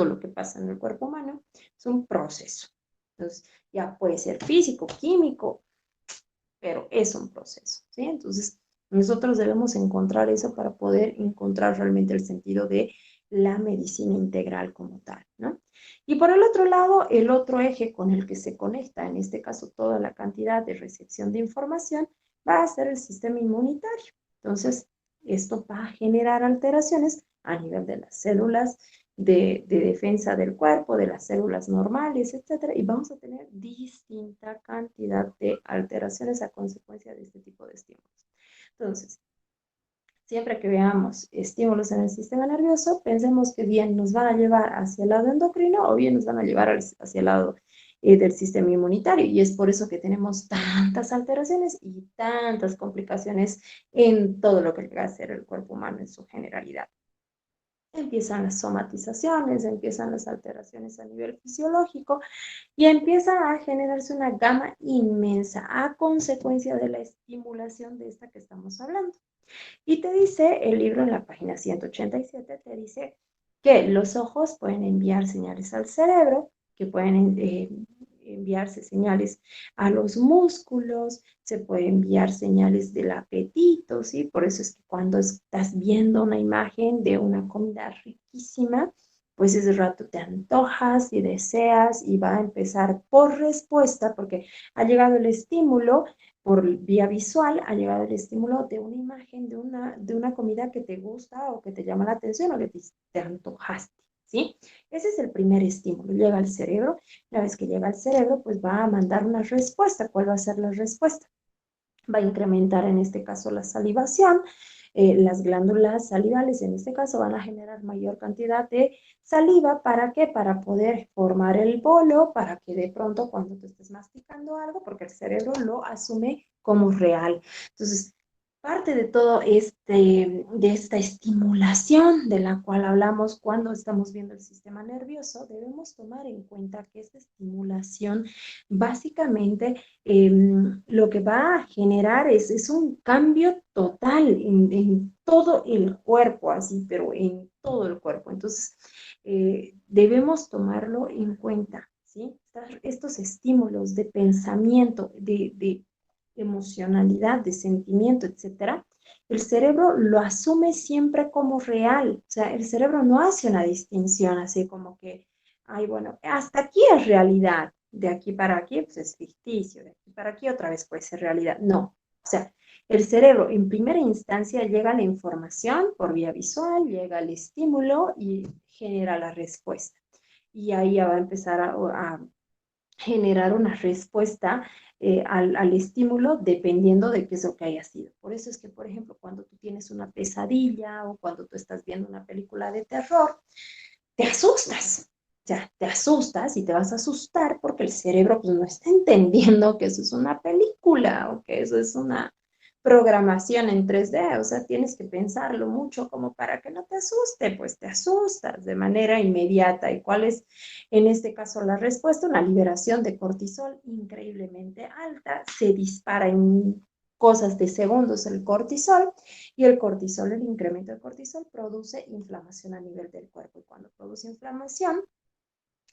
lo que pasa en el cuerpo humano es un proceso. Entonces ya puede ser físico, químico, pero es un proceso, ¿sí? Entonces nosotros debemos encontrar eso para poder encontrar realmente el sentido de la medicina integral como tal, ¿no? Y por el otro lado, el otro eje con el que se conecta, en este caso toda la cantidad de recepción de información, va a ser el sistema inmunitario. Entonces, esto va a generar alteraciones a nivel de las células de defensa del cuerpo, de las células normales, etcétera, y vamos a tener distinta cantidad de alteraciones a consecuencia de este tipo de estímulos. Entonces, siempre que veamos estímulos en el sistema nervioso, pensemos que bien nos van a llevar hacia el lado endocrino o bien nos van a llevar hacia el lado del sistema inmunitario. Y es por eso que tenemos tantas alteraciones y tantas complicaciones en todo lo que llega a ser el cuerpo humano en su generalidad. Empiezan las somatizaciones, empiezan las alteraciones a nivel fisiológico y empieza a generarse una gama inmensa a consecuencia de la estimulación de esta que estamos hablando. Y te dice, el libro en la página 187, te dice que los ojos pueden enviar señales al cerebro, que pueden enviarse señales a los músculos, se pueden enviar señales del apetito, ¿sí? Por eso es que cuando estás viendo una imagen de una comida riquísima, pues ese rato te antojas y deseas y va a empezar por respuesta, porque ha llegado el estímulo por vía visual, ha llegado el estímulo de una imagen, de una comida que te gusta o que te llama la atención o que te antojaste, ¿sí? Ese es el primer estímulo, llega al cerebro. Una vez que llega al cerebro, pues va a mandar una respuesta. ¿Cuál va a ser la respuesta? Va a incrementar en este caso la salivación, las glándulas salivales en este caso van a generar mayor cantidad de saliva. ¿Para qué? Para poder formar el bolo, para que de pronto cuando tú estés masticando algo, porque el cerebro lo asume como real. Entonces, parte de todo de esta estimulación de la cual hablamos cuando estamos viendo el sistema nervioso, debemos tomar en cuenta que esta estimulación básicamente lo que va a generar es un cambio total en todo el cuerpo, así, pero en todo el cuerpo. Entonces, debemos tomarlo en cuenta, ¿sí? Estos estímulos de pensamiento, de emocionalidad, de sentimiento, etcétera, el cerebro lo asume siempre como real. O sea, el cerebro no hace una distinción así como que, ay, bueno, hasta aquí es realidad, de aquí para aquí pues es ficticio, de aquí para aquí otra vez puede ser realidad. No, o sea, el cerebro en primera instancia llega a la información por vía visual, llega al estímulo y genera la respuesta. Y ahí ya va a empezar a generar una respuesta al estímulo dependiendo de qué es lo que haya sido. Por eso es que, por ejemplo, cuando tú tienes una pesadilla o cuando tú estás viendo una película de terror, te asustas. Ya, te asustas y te vas a asustar porque el cerebro pues, no está entendiendo que eso es una película o que eso es una programación en 3D, o sea, tienes que pensarlo mucho como para que no te asuste, pues te asustas de manera inmediata. ¿Y cuál es en este caso la respuesta? Una liberación de cortisol increíblemente alta, se dispara en cosas de segundos el cortisol, y el cortisol, el incremento de cortisol, produce inflamación a nivel del cuerpo. Y cuando produce inflamación,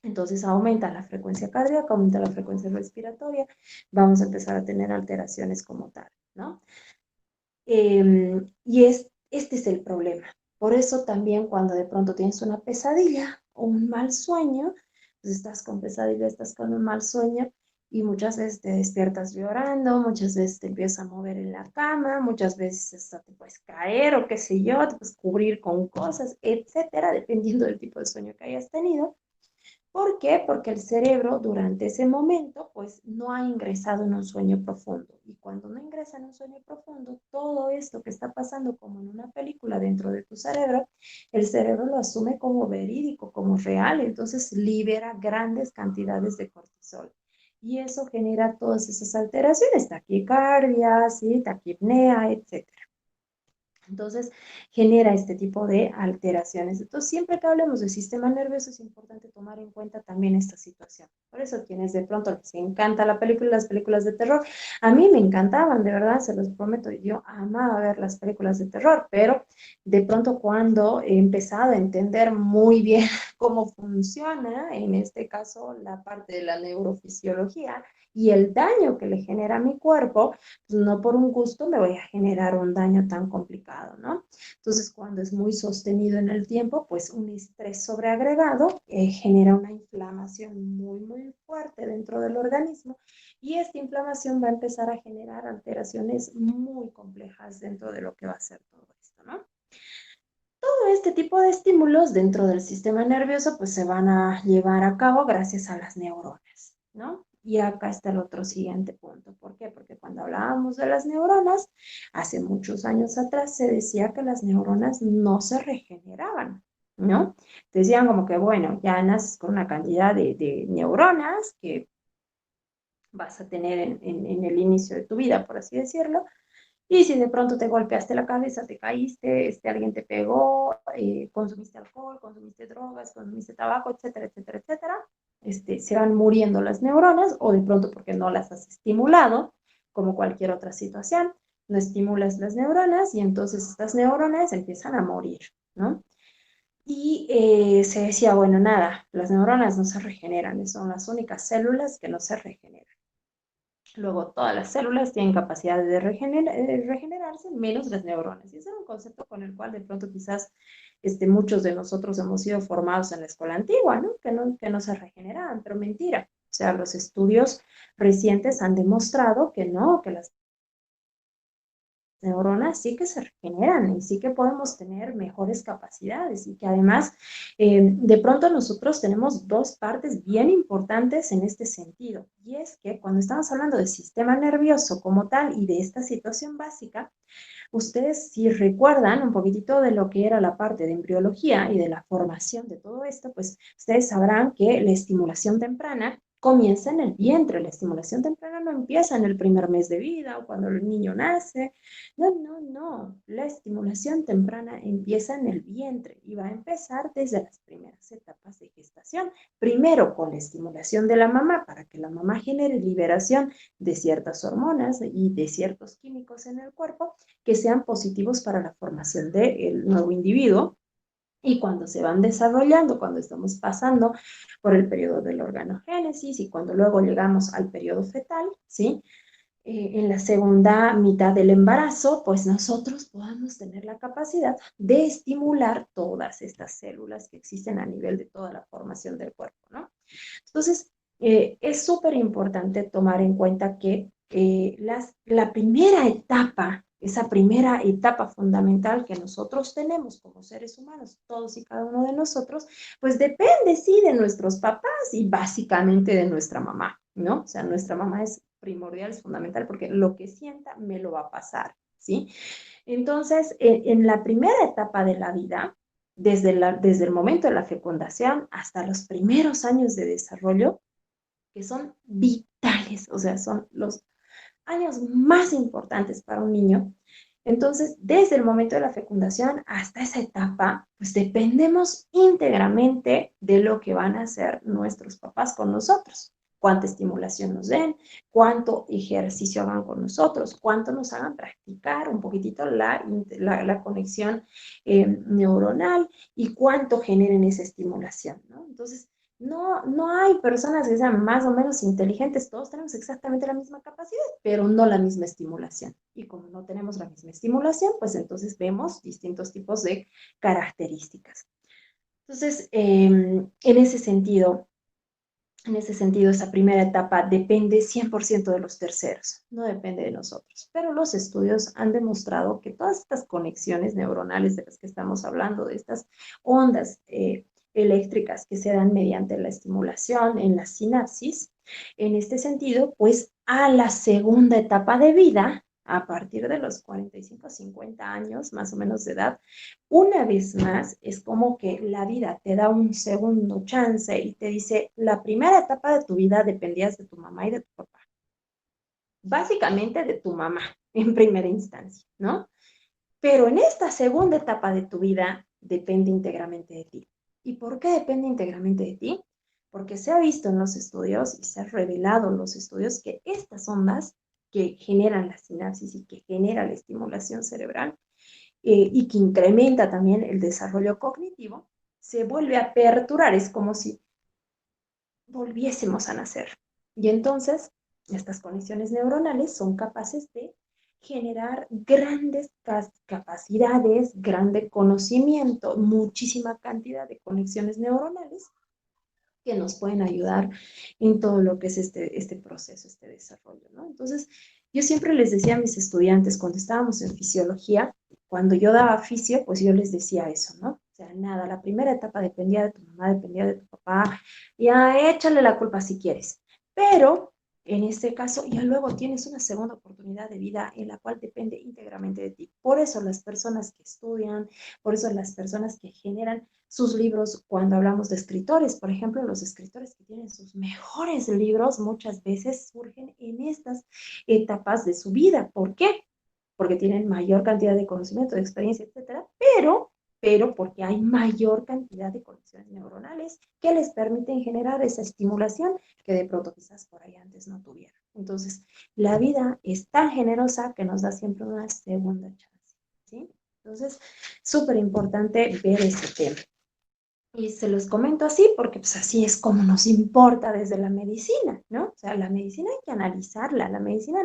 entonces aumenta la frecuencia cardíaca, aumenta la frecuencia respiratoria, vamos a empezar a tener alteraciones como tal, ¿no? Este es el problema. Por eso también cuando de pronto tienes una pesadilla o un mal sueño, pues estás con pesadilla, estás con un mal sueño y muchas veces te despiertas llorando, muchas veces te empiezas a mover en la cama, muchas veces hasta te puedes caer o qué sé yo, te puedes cubrir con cosas, etcétera, dependiendo del tipo de sueño que hayas tenido. ¿Por qué? Porque el cerebro durante ese momento pues no ha ingresado en un sueño profundo. Y cuando no ingresa en un sueño profundo, todo esto que está pasando como en una película dentro de tu cerebro, el cerebro lo asume como verídico, como real. Entonces libera grandes cantidades de cortisol. Y eso genera todas esas alteraciones, taquicardia, ¿sí? Taquipnea, etcétera. Entonces, genera este tipo de alteraciones. Entonces, siempre que hablemos del sistema nervioso es importante tomar en cuenta también esta situación. Por eso, quienes de pronto les encanta la película, las películas de terror, a mí me encantaban, de verdad, se los prometo, yo amaba ver las películas de terror, pero de pronto cuando he empezado a entender muy bien cómo funciona, en este caso, la parte de la neurofisiología y el daño que le genera a mi cuerpo, pues no por un gusto me voy a generar un daño tan complicado, ¿no? Entonces, cuando es muy sostenido en el tiempo, pues un estrés sobreagregado genera una inflamación muy, muy fuerte dentro del organismo y esta inflamación va a empezar a generar alteraciones muy complejas dentro de lo que va a ser todo esto, ¿no? Todo este tipo de estímulos dentro del sistema nervioso pues se van a llevar a cabo gracias a las neuronas, ¿no? Y acá está el otro siguiente punto. ¿Por qué? Porque cuando hablábamos de las neuronas, hace muchos años atrás se decía que las neuronas no se regeneraban, ¿no? Decían como que, bueno, ya naces con una cantidad de neuronas que vas a tener en el inicio de tu vida, por así decirlo, y si de pronto te golpeaste la cabeza, te caíste, alguien te pegó, consumiste alcohol, consumiste drogas, consumiste tabaco, etcétera, etcétera, etcétera, se van muriendo las neuronas o de pronto porque no las has estimulado, como cualquier otra situación, no estimulas las neuronas y entonces estas neuronas empiezan a morir, ¿no? Y se decía, bueno, nada, las neuronas no se regeneran, son las únicas células que no se regeneran. Luego, todas las células tienen capacidad de regenerarse, menos las neuronas. Y ese era un concepto con el cual de pronto quizás muchos de nosotros hemos sido formados en la escuela antigua, ¿no? Que no se regeneraban, pero mentira. O sea, los estudios recientes han demostrado que no, que las neuronas sí que se regeneran y sí que podemos tener mejores capacidades y que además de pronto nosotros tenemos dos partes bien importantes en este sentido. Y es que cuando estamos hablando del sistema nervioso como tal y de esta situación básica, ustedes si recuerdan un poquitito de lo que era la parte de embriología y de la formación de todo esto, pues ustedes sabrán que la estimulación temprana comienza en el vientre. La estimulación temprana no empieza en el primer mes de vida o cuando el niño nace. No, no, no. La estimulación temprana empieza en el vientre y va a empezar desde las primeras etapas de gestación. Primero con la estimulación de la mamá para que la mamá genere liberación de ciertas hormonas y de ciertos químicos en el cuerpo que sean positivos para la formación del nuevo individuo. Y cuando se van desarrollando, cuando estamos pasando por el periodo del organogénesis y cuando luego llegamos al periodo fetal, ¿sí? En la segunda mitad del embarazo, pues nosotros podamos tener la capacidad de estimular todas estas células que existen a nivel de toda la formación del cuerpo, ¿no? Entonces, es súper importante tomar en cuenta que la primera etapa, esa primera etapa fundamental que nosotros tenemos como seres humanos, todos y cada uno de nosotros, pues depende, sí, de nuestros papás y básicamente de nuestra mamá, ¿no? O sea, nuestra mamá es primordial, es fundamental, porque lo que sienta me lo va a pasar, ¿sí? Entonces, en la primera etapa de la vida, desde el momento de la fecundación hasta los primeros años de desarrollo, que son vitales, o sea, son los años más importantes para un niño. Entonces, desde el momento de la fecundación hasta esa etapa, pues dependemos íntegramente de lo que van a hacer nuestros papás con nosotros. Cuánta estimulación nos den, cuánto ejercicio hagan con nosotros, cuánto nos hagan practicar un poquitito la conexión neuronal y cuánto generen esa estimulación, ¿no? Entonces, no hay personas que sean más o menos inteligentes, todos tenemos exactamente la misma capacidad, pero no la misma estimulación. Y como no tenemos la misma estimulación, pues entonces vemos distintos tipos de características. Entonces, en ese sentido, esa primera etapa depende 100% de los terceros, no depende de nosotros. Pero los estudios han demostrado que todas estas conexiones neuronales de las que estamos hablando, de estas ondas eléctricas que se dan mediante la estimulación en la sinapsis, en este sentido, pues a la segunda etapa de vida, a partir de los 45 50 años más o menos de edad, una vez más es como que la vida te da un segundo chance y te dice, la primera etapa de tu vida dependías de tu mamá y de tu papá. Básicamente de tu mamá en primera instancia, ¿no? Pero en esta segunda etapa de tu vida depende íntegramente de ti. ¿Y por qué depende íntegramente de ti? Porque se ha visto en los estudios y se ha revelado en los estudios que estas ondas que generan la sinapsis y que generan la estimulación cerebral y que incrementa también el desarrollo cognitivo, se vuelve a aperturar, es como si volviésemos a nacer. Y entonces, estas conexiones neuronales son capaces de generar grandes capacidades, grande conocimiento, muchísima cantidad de conexiones neuronales que nos pueden ayudar en todo lo que es este proceso, este desarrollo, ¿no? Entonces, yo siempre les decía a mis estudiantes cuando estábamos en fisiología, cuando yo daba fisio, pues yo les decía eso, ¿no? O sea, nada, la primera etapa dependía de tu mamá, dependía de tu papá, ya échale la culpa si quieres, pero en este caso ya luego tienes una segunda oportunidad de vida en la cual depende íntegramente de ti. Por eso las personas que estudian, por eso las personas que generan sus libros, cuando hablamos de escritores, por ejemplo, los escritores que tienen sus mejores libros muchas veces surgen en estas etapas de su vida. ¿Por qué? Porque tienen mayor cantidad de conocimiento, de experiencia, etcétera, pero porque hay mayor cantidad de conexiones neuronales que les permiten generar esa estimulación que de pronto quizás por ahí antes no tuvieron. Entonces, la vida es tan generosa que nos da siempre una segunda chance, ¿sí? Entonces, súper importante ver ese tema. Y se los comento así porque pues así es como nos importa desde la medicina, ¿no? O sea, la medicina hay que analizarla, la medicina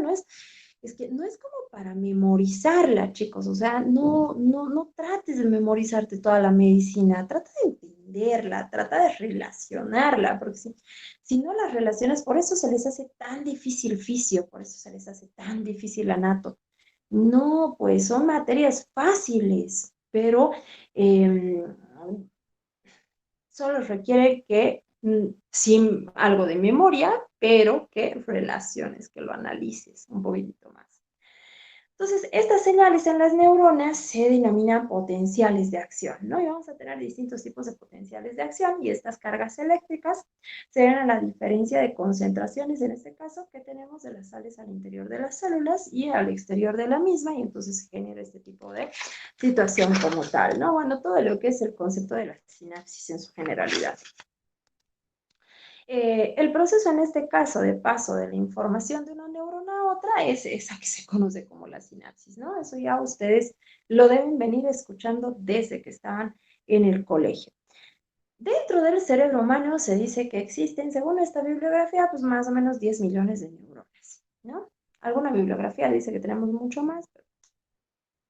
es que no es como para memorizarla, chicos, o sea, no trates de memorizarte toda la medicina, trata de entenderla, trata de relacionarla, porque si no las relacionas, por eso se les hace tan difícil fisio, por eso se les hace tan difícil anato, No, pues son materias fáciles, pero solo requiere que, sin algo de memoria, pero que relaciones, que lo analices un poquitito más. Entonces, estas señales en las neuronas se denominan potenciales de acción, ¿no? Y vamos a tener distintos tipos de potenciales de acción y estas cargas eléctricas se ven a la diferencia de concentraciones, en este caso, que tenemos de las sales al interior de las células y al exterior de la misma, y entonces se genera este tipo de situación como tal, ¿no? Bueno, todo lo que es el concepto de la sinapsis en su generalidad. El proceso en este caso de paso de la información de una neurona a otra es esa que se conoce como la sinapsis, ¿no? Eso ya ustedes lo deben venir escuchando desde que estaban en el colegio. Dentro del cerebro humano se dice que existen, según esta bibliografía, pues más o menos 10 millones de neuronas, ¿no? Alguna bibliografía dice que tenemos mucho más, pero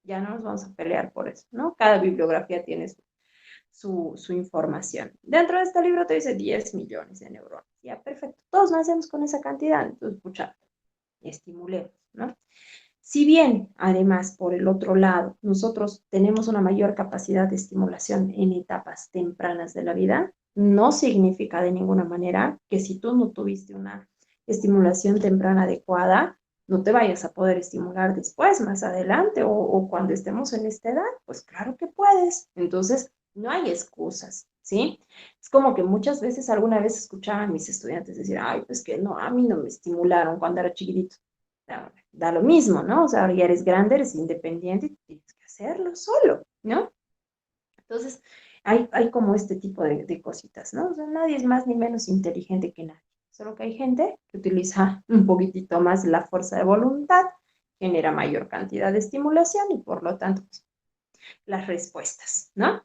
ya no nos vamos a pelear por eso, ¿no? Cada bibliografía tiene su información. Dentro de este libro te dice 10 millones de neuronas. Ya, perfecto. Todos nacemos con esa cantidad, entonces, pucha, estimulemos, ¿no? Si bien, además, por el otro lado, nosotros tenemos una mayor capacidad de estimulación en etapas tempranas de la vida, no significa de ninguna manera que si tú no tuviste una estimulación temprana adecuada, no te vayas a poder estimular después, más adelante o cuando estemos en esta edad, pues claro que puedes. Entonces, no hay excusas, ¿sí? Es como que muchas veces, alguna vez escuchaba a mis estudiantes decir, ay, pues que no, a mí no me estimularon cuando era chiquitito. Da lo mismo, ¿no? O sea, ahora ya eres grande, eres independiente y tienes que hacerlo solo, ¿no? Entonces, hay como este tipo de cositas, ¿no? O sea, nadie es más ni menos inteligente que nadie. Solo que hay gente que utiliza un poquitito más la fuerza de voluntad, genera mayor cantidad de estimulación y por lo tanto, pues, las respuestas, ¿no?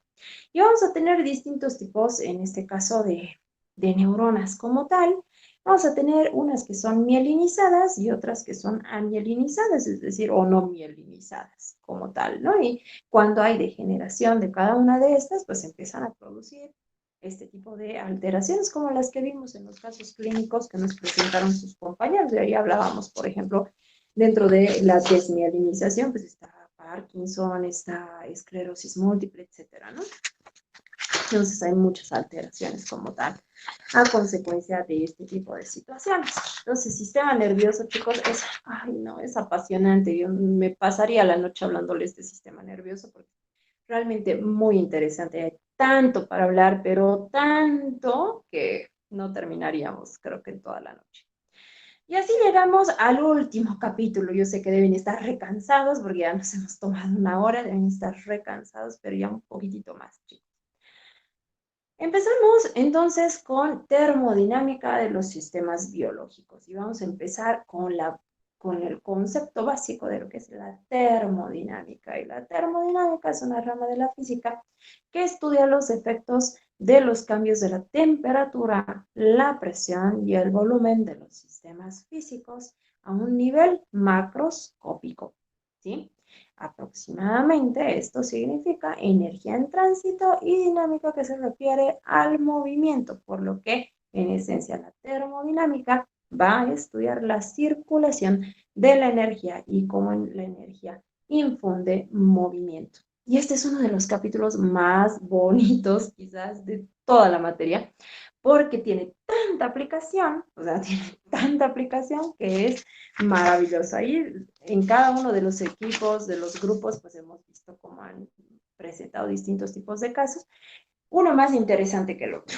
Y vamos a tener distintos tipos, en este caso, de neuronas como tal. Vamos a tener unas que son mielinizadas y otras que son amielinizadas, es decir, o no mielinizadas como tal, ¿no? Y cuando hay degeneración de cada una de estas, pues empiezan a producir este tipo de alteraciones como las que vimos en los casos clínicos que nos presentaron sus compañeros. De ahí hablábamos, por ejemplo, dentro de la desmielinización, pues está Parkinson, está esclerosis múltiple, etcétera, ¿no? Entonces hay muchas alteraciones como tal a consecuencia de este tipo de situaciones. Entonces, sistema nervioso, chicos, es, ay, no, es apasionante. Yo me pasaría la noche hablándoles de sistema nervioso porque realmente muy interesante. Hay tanto para hablar, pero tanto que no terminaríamos, creo que en toda la noche. Y así llegamos al último capítulo. Yo sé que deben estar recansados porque ya nos hemos tomado una hora, deben estar recansados, pero ya un poquitito más, chicos. Empezamos entonces con termodinámica de los sistemas biológicos y vamos a empezar con el concepto básico de lo que es la termodinámica. Y la termodinámica es una rama de la física que estudia los efectos de los cambios de la temperatura, la presión y el volumen de los sistemas físicos a un nivel macroscópico, ¿sí? Aproximadamente esto significa energía en tránsito y dinámica que se refiere al movimiento, por lo que en esencia la termodinámica va a estudiar la circulación de la energía y cómo la energía infunde movimiento. Y este es uno de los capítulos más bonitos quizás de toda la materia, porque tiene tanta aplicación, o sea, tiene tanta aplicación que es maravilloso. Ahí en cada uno de los equipos, de los grupos, pues hemos visto cómo han presentado distintos tipos de casos, uno más interesante que el otro.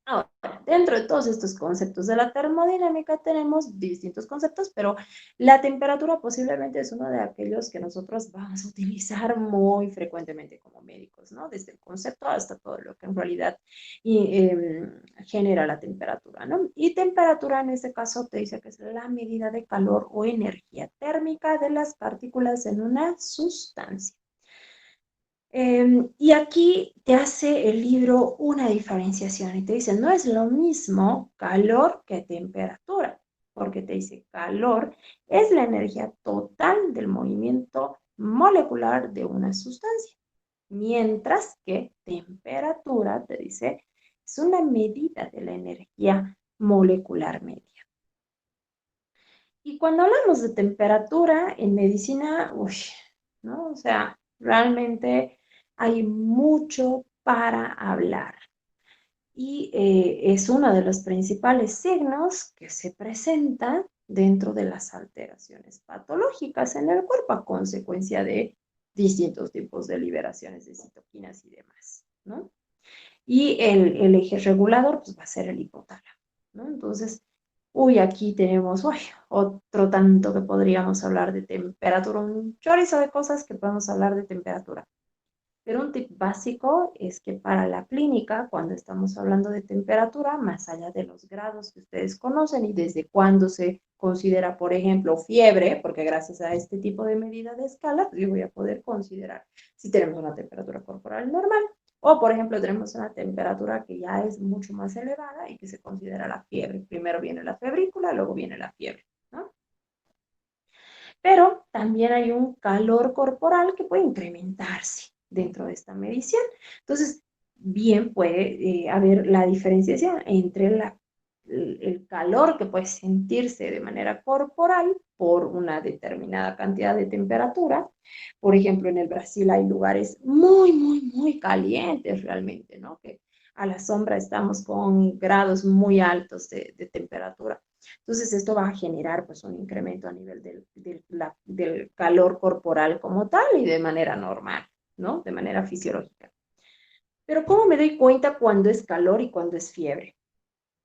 Ahora, dentro de todos estos conceptos de la termodinámica tenemos distintos conceptos, pero la temperatura posiblemente es uno de aquellos que nosotros vamos a utilizar muy frecuentemente como médicos, ¿no? Desde el concepto hasta todo lo que en realidad genera la temperatura, ¿no? Y temperatura en este caso te dice que es la medida de calor o energía térmica de las partículas en una sustancia. Y aquí te hace el libro una diferenciación y te dice, no es lo mismo calor que temperatura, porque te dice calor es la energía total del movimiento molecular de una sustancia, mientras que temperatura, te dice, es una medida de la energía molecular media. Y cuando hablamos de temperatura en medicina, uy, ¿no? O sea, realmente hay mucho para hablar. Y es uno de los principales signos que se presenta dentro de las alteraciones patológicas en el cuerpo a consecuencia de distintos tipos de liberaciones de citoquinas y demás, ¿no? Y el eje regulador pues, va a ser el hipotálamo, ¿no? Entonces, uy, aquí tenemos uy, otro tanto que podríamos hablar de temperatura, un chorizo de cosas que podemos hablar de temperatura. Pero un tip básico es que para la clínica, cuando estamos hablando de temperatura, más allá de los grados que ustedes conocen y desde cuándo se considera, por ejemplo, fiebre, porque gracias a este tipo de medida de escala, yo voy a poder considerar si tenemos una temperatura corporal normal o, por ejemplo, tenemos una temperatura que ya es mucho más elevada y que se considera la fiebre. Primero viene la febrícula, luego viene la fiebre, ¿no? Pero también hay un calor corporal que puede incrementarse dentro de esta medición. Entonces, bien puede haber la diferenciación entre el calor que puede sentirse de manera corporal por una determinada cantidad de temperatura. Por ejemplo, en el Brasil hay lugares muy, muy, muy calientes realmente, ¿no? Que a la sombra estamos con grados muy altos de temperatura. Entonces, esto va a generar pues, un incremento a nivel del calor corporal como tal y de manera normal, ¿no? De manera fisiológica. Pero ¿cómo me doy cuenta cuando es calor y cuando es fiebre?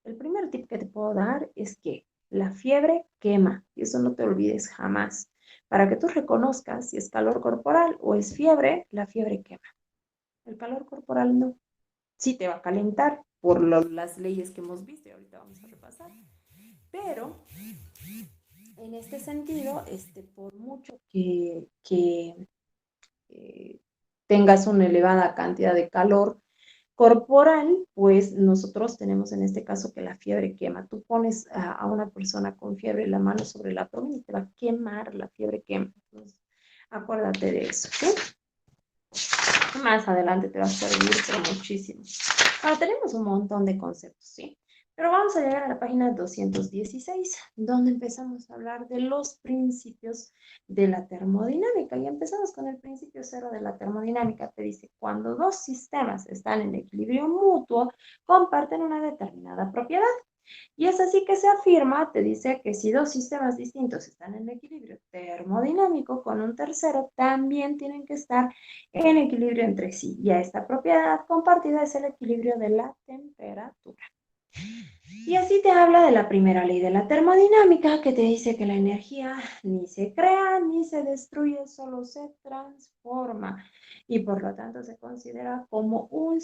El primer tip que te puedo dar es que la fiebre quema, y eso no te olvides jamás. Para que tú reconozcas si es calor corporal o es fiebre, la fiebre quema. El calor corporal no. Sí te va a calentar por las leyes que hemos visto y ahorita vamos a repasar. Pero en este sentido, por mucho que tengas una elevada cantidad de calor corporal, pues nosotros tenemos en este caso que la fiebre quema. Tú pones a una persona con fiebre la mano sobre el abdomen y te va a quemar, la fiebre quema. Entonces, acuérdate de eso, ¿sí? Más adelante te va a servir, pero muchísimo. Ahora tenemos un montón de conceptos, ¿sí? Pero vamos a llegar a la página 216, donde empezamos a hablar de los principios de la termodinámica. Y empezamos con el principio cero de la termodinámica. Te dice, cuando dos sistemas están en equilibrio mutuo, comparten una determinada propiedad. Y es así que se afirma, te dice que si dos sistemas distintos están en equilibrio termodinámico con un tercero, también tienen que estar en equilibrio entre sí. Y a esta propiedad compartida es el equilibrio de la temperatura. Y así te habla de la primera ley de la termodinámica, que te dice que la energía ni se crea ni se destruye, solo se transforma. Y por lo tanto se considera como un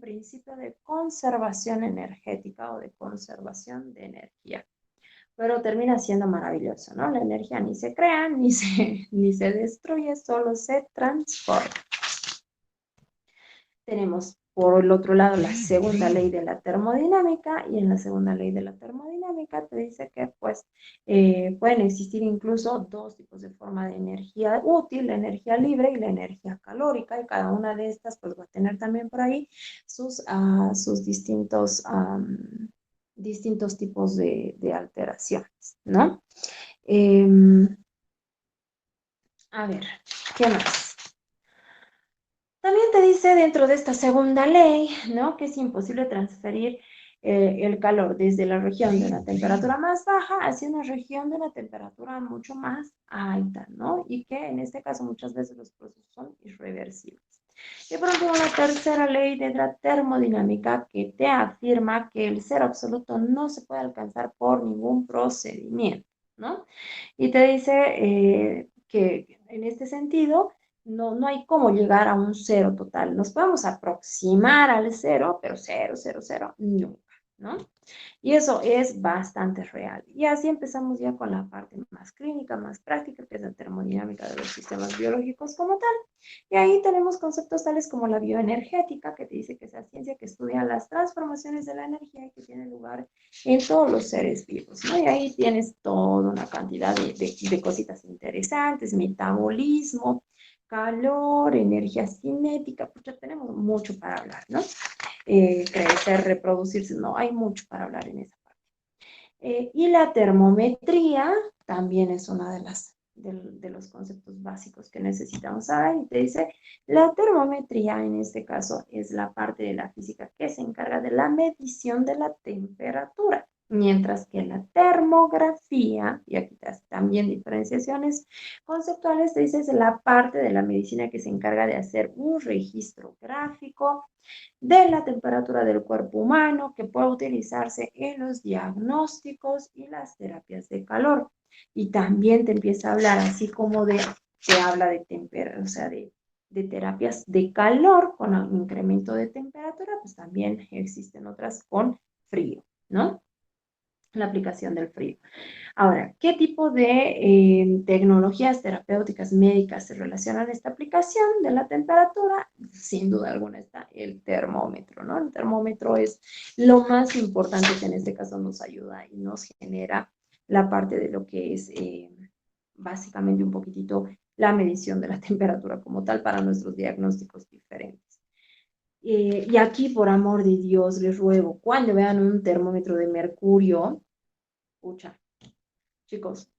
principio de conservación energética o de conservación de energía. Pero termina siendo maravilloso, ¿no? La energía ni se crea ni se destruye, solo se transforma. Tenemos por el otro lado la segunda ley de la termodinámica, y en la segunda ley de la termodinámica te dice que pues pueden existir incluso dos tipos de forma de energía útil, la energía libre y la energía calórica, y cada una de estas pues va a tener también por ahí sus distintos tipos de alteraciones, ¿no? A ver, ¿qué más? También te dice dentro de esta segunda ley, ¿no? Que es imposible transferir el calor desde la región de una temperatura más baja hacia una región de una temperatura mucho más alta, ¿no? Y que en este caso muchas veces los procesos son irreversibles. Y por último, la tercera ley de la termodinámica, que te afirma que el cero absoluto no se puede alcanzar por ningún procedimiento, ¿no? Y te dice que en este sentido no hay cómo llegar a un cero total. Nos podemos aproximar al cero, pero cero, cero, cero, nunca, ¿no? Y eso es bastante real. Y así empezamos ya con la parte más clínica, más práctica, que es la termodinámica de los sistemas biológicos como tal. Y ahí tenemos conceptos tales como la bioenergética, que te dice que es la ciencia que estudia las transformaciones de la energía que tienen lugar en todos los seres vivos, ¿no? Y ahí tienes toda una cantidad de cositas interesantes, metabolismo, calor, energía cinética, pues ya tenemos mucho para hablar, ¿no? Crecer, reproducirse, no, hay mucho para hablar en esa parte. Y la termometría, también es una de los conceptos básicos que necesitamos saber. Y te dice, la termometría en este caso es la parte de la física que se encarga de la medición de la temperatura, mientras que la termografía, y aquí te hace también diferenciaciones conceptuales, te dice es la parte de la medicina que se encarga de hacer un registro gráfico de la temperatura del cuerpo humano que puede utilizarse en los diagnósticos y las terapias de calor. Y también te empieza a hablar así como te habla de temperatura, o sea, de terapias de calor con incremento de temperatura, pues también existen otras con frío, ¿no? La aplicación del frío. Ahora, ¿qué tipo de tecnologías terapéuticas médicas se relacionan a esta aplicación de la temperatura? Sin duda alguna está el termómetro, ¿no? El termómetro es lo más importante que en este caso nos ayuda y nos genera la parte de lo que es básicamente un poquitito la medición de la temperatura como tal para nuestros diagnósticos diferentes. Y aquí, por amor de Dios, les ruego, cuando vean un termómetro de mercurio, escucha, chicos,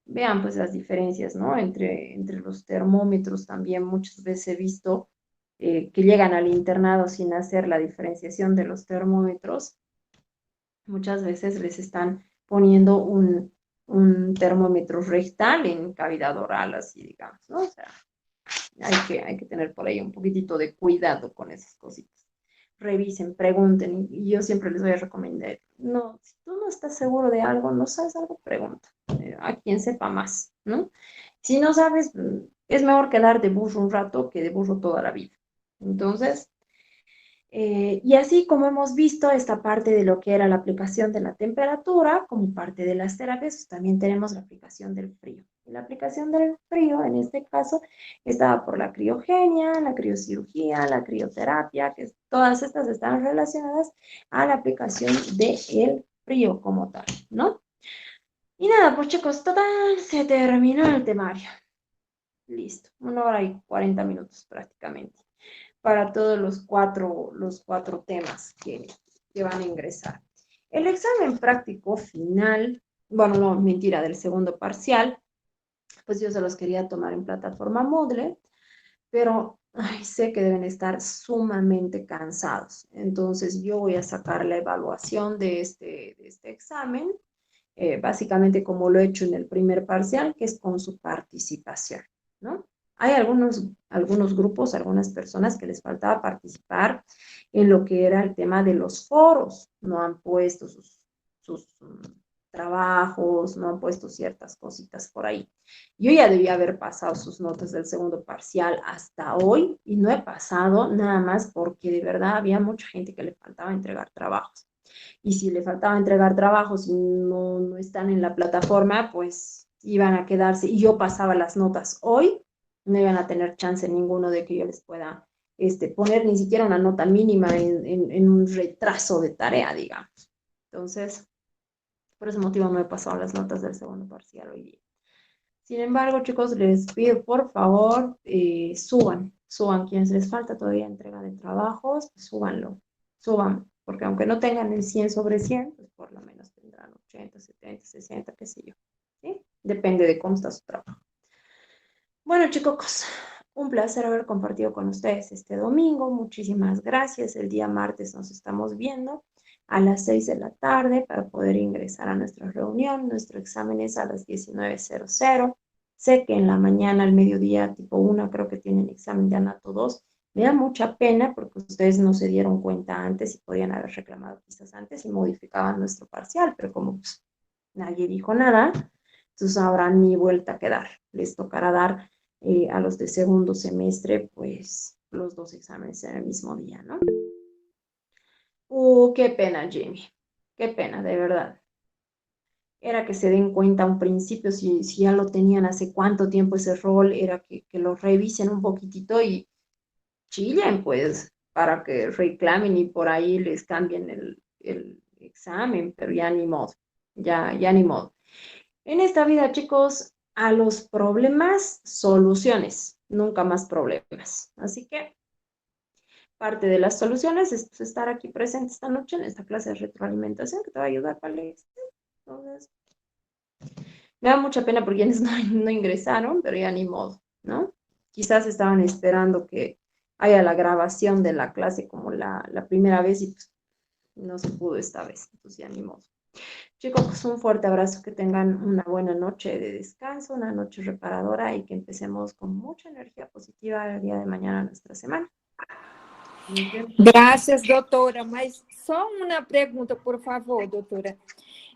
vean pues las diferencias, ¿no? Entre los termómetros también muchas veces he visto que llegan al internado sin hacer la diferenciación de los termómetros. Muchas veces les están poniendo un termómetro rectal en cavidad oral, así digamos, ¿no? O sea, hay que tener por ahí un poquitito de cuidado con esas cositas. Revisen, pregunten, y yo siempre les voy a recomendar, no, si tú no estás seguro de algo, no sabes algo, pregunta a quien sepa más, ¿no? Si no sabes, es mejor quedar de burro un rato que de burro toda la vida. Entonces, y así como hemos visto esta parte de lo que era la aplicación de la temperatura como parte de las terapias, pues también tenemos la aplicación del frío. Y la aplicación del frío, en este caso, estaba por la criogenia, la criocirugía, la crioterapia, que todas estas están relacionadas a la aplicación del frío como tal, ¿no? Y nada, pues chicos, total, se terminó el temario. Listo, 1 hora y 40 minutos prácticamente para todos los cuatro temas que van a ingresar. El examen práctico final, bueno, no, mentira, del segundo parcial, pues yo se los quería tomar en plataforma Moodle, pero ay, sé que deben estar sumamente cansados. Entonces yo voy a sacar la evaluación de este examen, básicamente como lo he hecho en el primer parcial, que es con su participación, ¿no? Hay algunos grupos, algunas personas que les faltaba participar en lo que era el tema de los foros, no han puesto sus trabajos, no han puesto ciertas cositas por ahí. Yo ya debía haber pasado sus notas del segundo parcial hasta hoy y no he pasado nada más porque de verdad había mucha gente que le faltaba entregar trabajos. Y si le faltaba entregar trabajos y no están en la plataforma, pues iban a quedarse. Y yo pasaba las notas hoy, no iban a tener chance ninguno de que yo les pueda poner ni siquiera una nota mínima en un retraso de tarea, digamos. Entonces, por ese motivo no he pasado las notas del segundo parcial hoy día. Sin embargo, chicos, les pido por favor, suban quienes les falta todavía entrega de trabajos, pues suban, porque aunque no tengan el 100 sobre 100, pues por lo menos tendrán 80, 70, 60, qué sé yo, ¿sí? Depende de cómo está su trabajo. Bueno, chicos, un placer haber compartido con ustedes este domingo. Muchísimas gracias. El día martes nos estamos viendo a las 6 de la tarde para poder ingresar a nuestra reunión. Nuestro examen es a las 19:00. Sé que en la mañana, al mediodía, tipo 1, creo que tienen examen de Anato 2. Me da mucha pena porque ustedes no se dieron cuenta antes y podían haber reclamado quizás antes y modificaban nuestro parcial, pero como pues, nadie dijo nada, entonces ahora ni vuelta a dar. Les tocará dar a los de segundo semestre, pues los dos exámenes en el mismo día, ¿no? Qué pena, Jamie. Qué pena, de verdad. Era que se den cuenta a un principio, si ya lo tenían hace cuánto tiempo ese rol, era que lo revisen un poquitito y chillen, pues, para que reclamen y por ahí les cambien el examen, pero ya ni modo, ya ni modo. En esta vida, chicos, a los problemas, soluciones, nunca más problemas. Así que parte de las soluciones es pues, estar aquí presente esta noche en esta clase de retroalimentación que te va a ayudar para el examen. Entonces, Me da mucha pena porque quienes no ingresaron, pero ya ni modo, ¿no? Quizás estaban esperando que haya la grabación de la clase como la primera vez y pues no se pudo esta vez, entonces ya ni modo. Chicos, pues un fuerte abrazo, que tengan una buena noche de descanso, una noche reparadora y que empecemos con mucha energía positiva el día de mañana nuestra semana. Nos vemos. Graças, doutora. Mas só uma pergunta, por favor, doutora.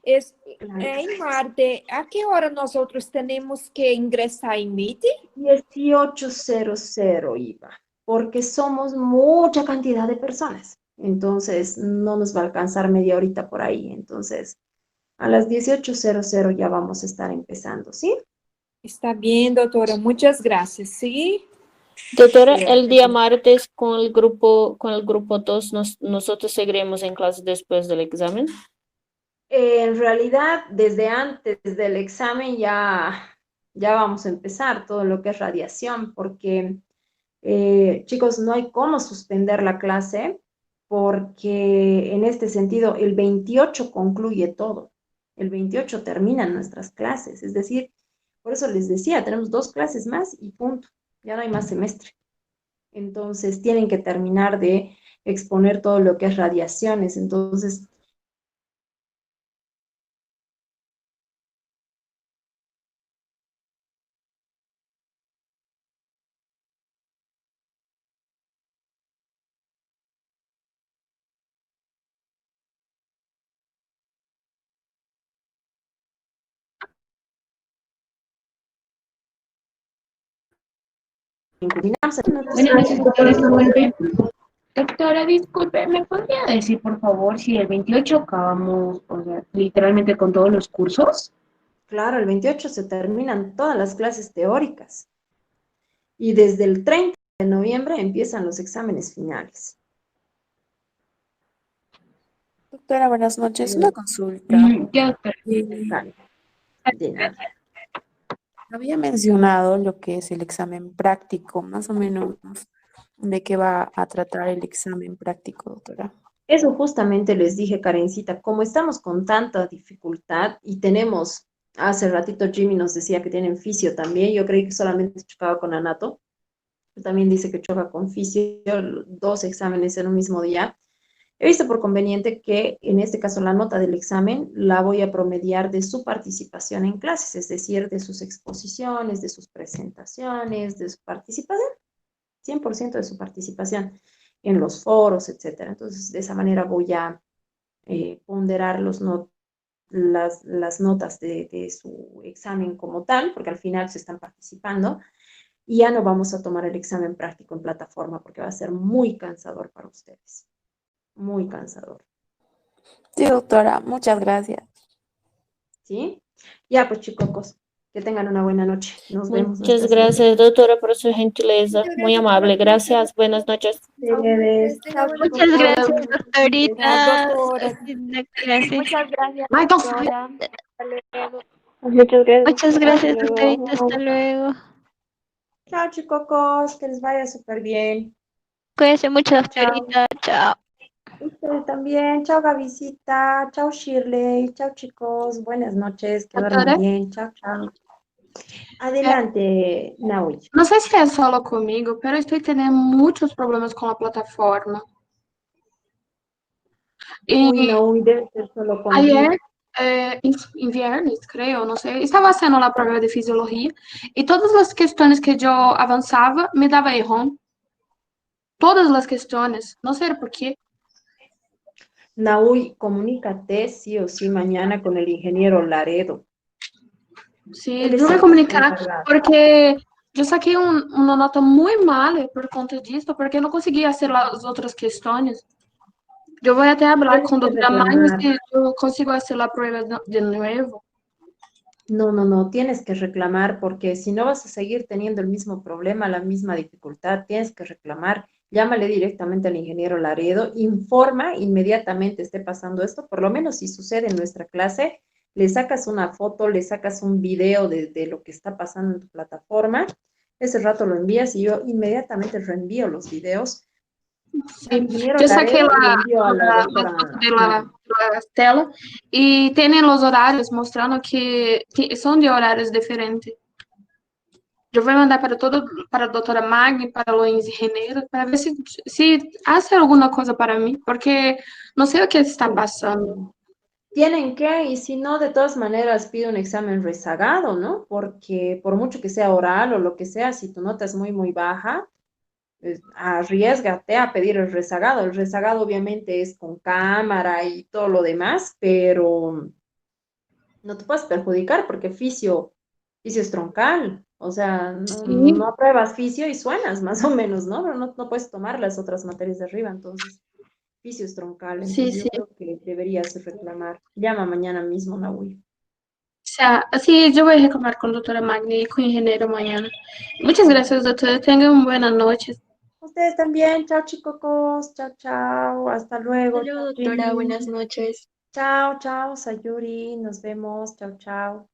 Em Marte, a que hora nós outros temos que ingressar em Meet? 18:00 iba, porque somos mucha cantidad de personas. Entonces, no nos va a alcanzar media horita por ahí. Entonces, a las 18:00 ya vamos a estar empezando, ¿sí? Está bem, doutora. Muitas graças. Sim? Doctora, Sí, el día martes con el grupo 2, nosotros seguiremos en clase después del examen. En realidad, desde antes del examen ya vamos a empezar todo lo que es radiación, porque, chicos, no hay cómo suspender la clase, porque en este sentido el 28 concluye todo. El 28 terminan nuestras clases, es decir, por eso les decía, tenemos 2 clases más y punto, ya no hay más semestre. Entonces, tienen que terminar de exponer todo lo que es radiaciones. Entonces, Buenas noches, doctora Samuel. Doctora, disculpe, ¿me podría decir, por favor, si el 28 acabamos, o sea, literalmente con todos los cursos? claro, el 28 se terminan todas las clases teóricas y desde el 30 de noviembre empiezan los exámenes finales. Doctora, buenas noches. Una consulta. Ya, doctora. Vale, de nada. Había mencionado lo que es el examen práctico, más o menos de qué va a tratar el examen práctico, doctora. Eso justamente les dije, Karencita, como estamos con tanta dificultad y tenemos, hace ratito Jimmy nos decía que tienen fisio también, yo creí que solamente chocaba con anato, también dice que choca con fisio, 2 exámenes en un mismo día. He visto por conveniente que en este caso la nota del examen la voy a promediar de su participación en clases, es decir, de sus exposiciones, de sus presentaciones, de su participación, 100% de su participación en los foros, etcétera. Entonces, de esa manera voy a ponderar las notas de su examen como tal, porque al final se están participando, y ya no vamos a tomar el examen práctico en plataforma porque va a ser muy cansador para ustedes. Muy cansador. Sí, doctora, muchas gracias. ¿Sí? Ya, pues chicos, que tengan una buena noche. Nos vemos. Muchas gracias, doctora, por su gentileza. Muy amable. Gracias. Buenas noches. Muchas gracias, doctorita. Doutora. Muchas gracias, Michael. doctora. Muchas gracias. Muchas gracias, doctorita. Hasta luego. Chao, chicos, que les vaya súper bien. Cuídense mucho, Chao. doctorita. Chao. Ustedes también. Chao, Gavisita. Chao, Shirley. Chao, chicos. Buenas noches. Que duerman Doctora? bien. Chao, chao. Adelante, Naui. No sé si es solo conmigo, pero estoy teniendo muchos problemas con la plataforma. Y Uy, Naui, debe ser solo contigo. ayer, en viernes, creo, no sé, estaba haciendo la prueba de fisiología y todas las cuestiones que yo avanzaba me daba error. Todas las cuestiones, no sé por qué. Naui, comunícate sí o sí mañana con el ingeniero Laredo. Sí, Él es yo voy a el comunicar encargado. porque yo saqué una nota muy mala por conta disso, porque no conseguí hacer las otras cuestiones. Yo voy a hablar Tienes con que doctora Mayo reclamar. si yo consigo hacer la prueba de nuevo. No, tienes que reclamar porque si no vas a seguir teniendo el mismo problema, la misma dificultad, tienes que reclamar. Llámale directamente al ingeniero Laredo, informa inmediatamente esté pasando esto, por lo menos si sucede en nuestra clase, le sacas una foto, le sacas un video de lo que está pasando en tu plataforma, ese rato lo envías y yo inmediatamente reenvío los videos Sí, ingeniero yo saqué Garelo le la, envió a la la doctora foto de Magda. la tela y tienen los horarios mostrando que son de horarios diferentes. Yo voy a mandar para la doctora Magni, para los ingenieros, para ver si hace alguna cosa para mí, porque no sé lo que está pasando. Tienen que, y si no, de todas maneras pide un examen rezagado, ¿no? Porque por mucho que sea oral o lo que sea, si tu nota es muy, muy baja, arriésgate a pedir el rezagado. El rezagado obviamente es con cámara y todo lo demás, pero no te puedes perjudicar porque fisio es troncal. O sea, no, Sí, no apruebas fisio y suenas más o menos, ¿no? Pero no puedes tomar las otras materias de arriba, entonces, fisio es troncal. sí, Entonces yo sí. creo que deberías reclamar. Llama mañana mismo, Nahui. O sea, sí, yo voy a reclamar con la doctora Magni y con el ingeniero mañana. Muchas gracias, doctora. Tengan buenas noches. Ustedes también, chao chicos, chao, chao, hasta Hasta luego, luego, chao doctora. Jimmy, Buenas noches. chao, chao, Sayuri, nos vemos, chao, chao.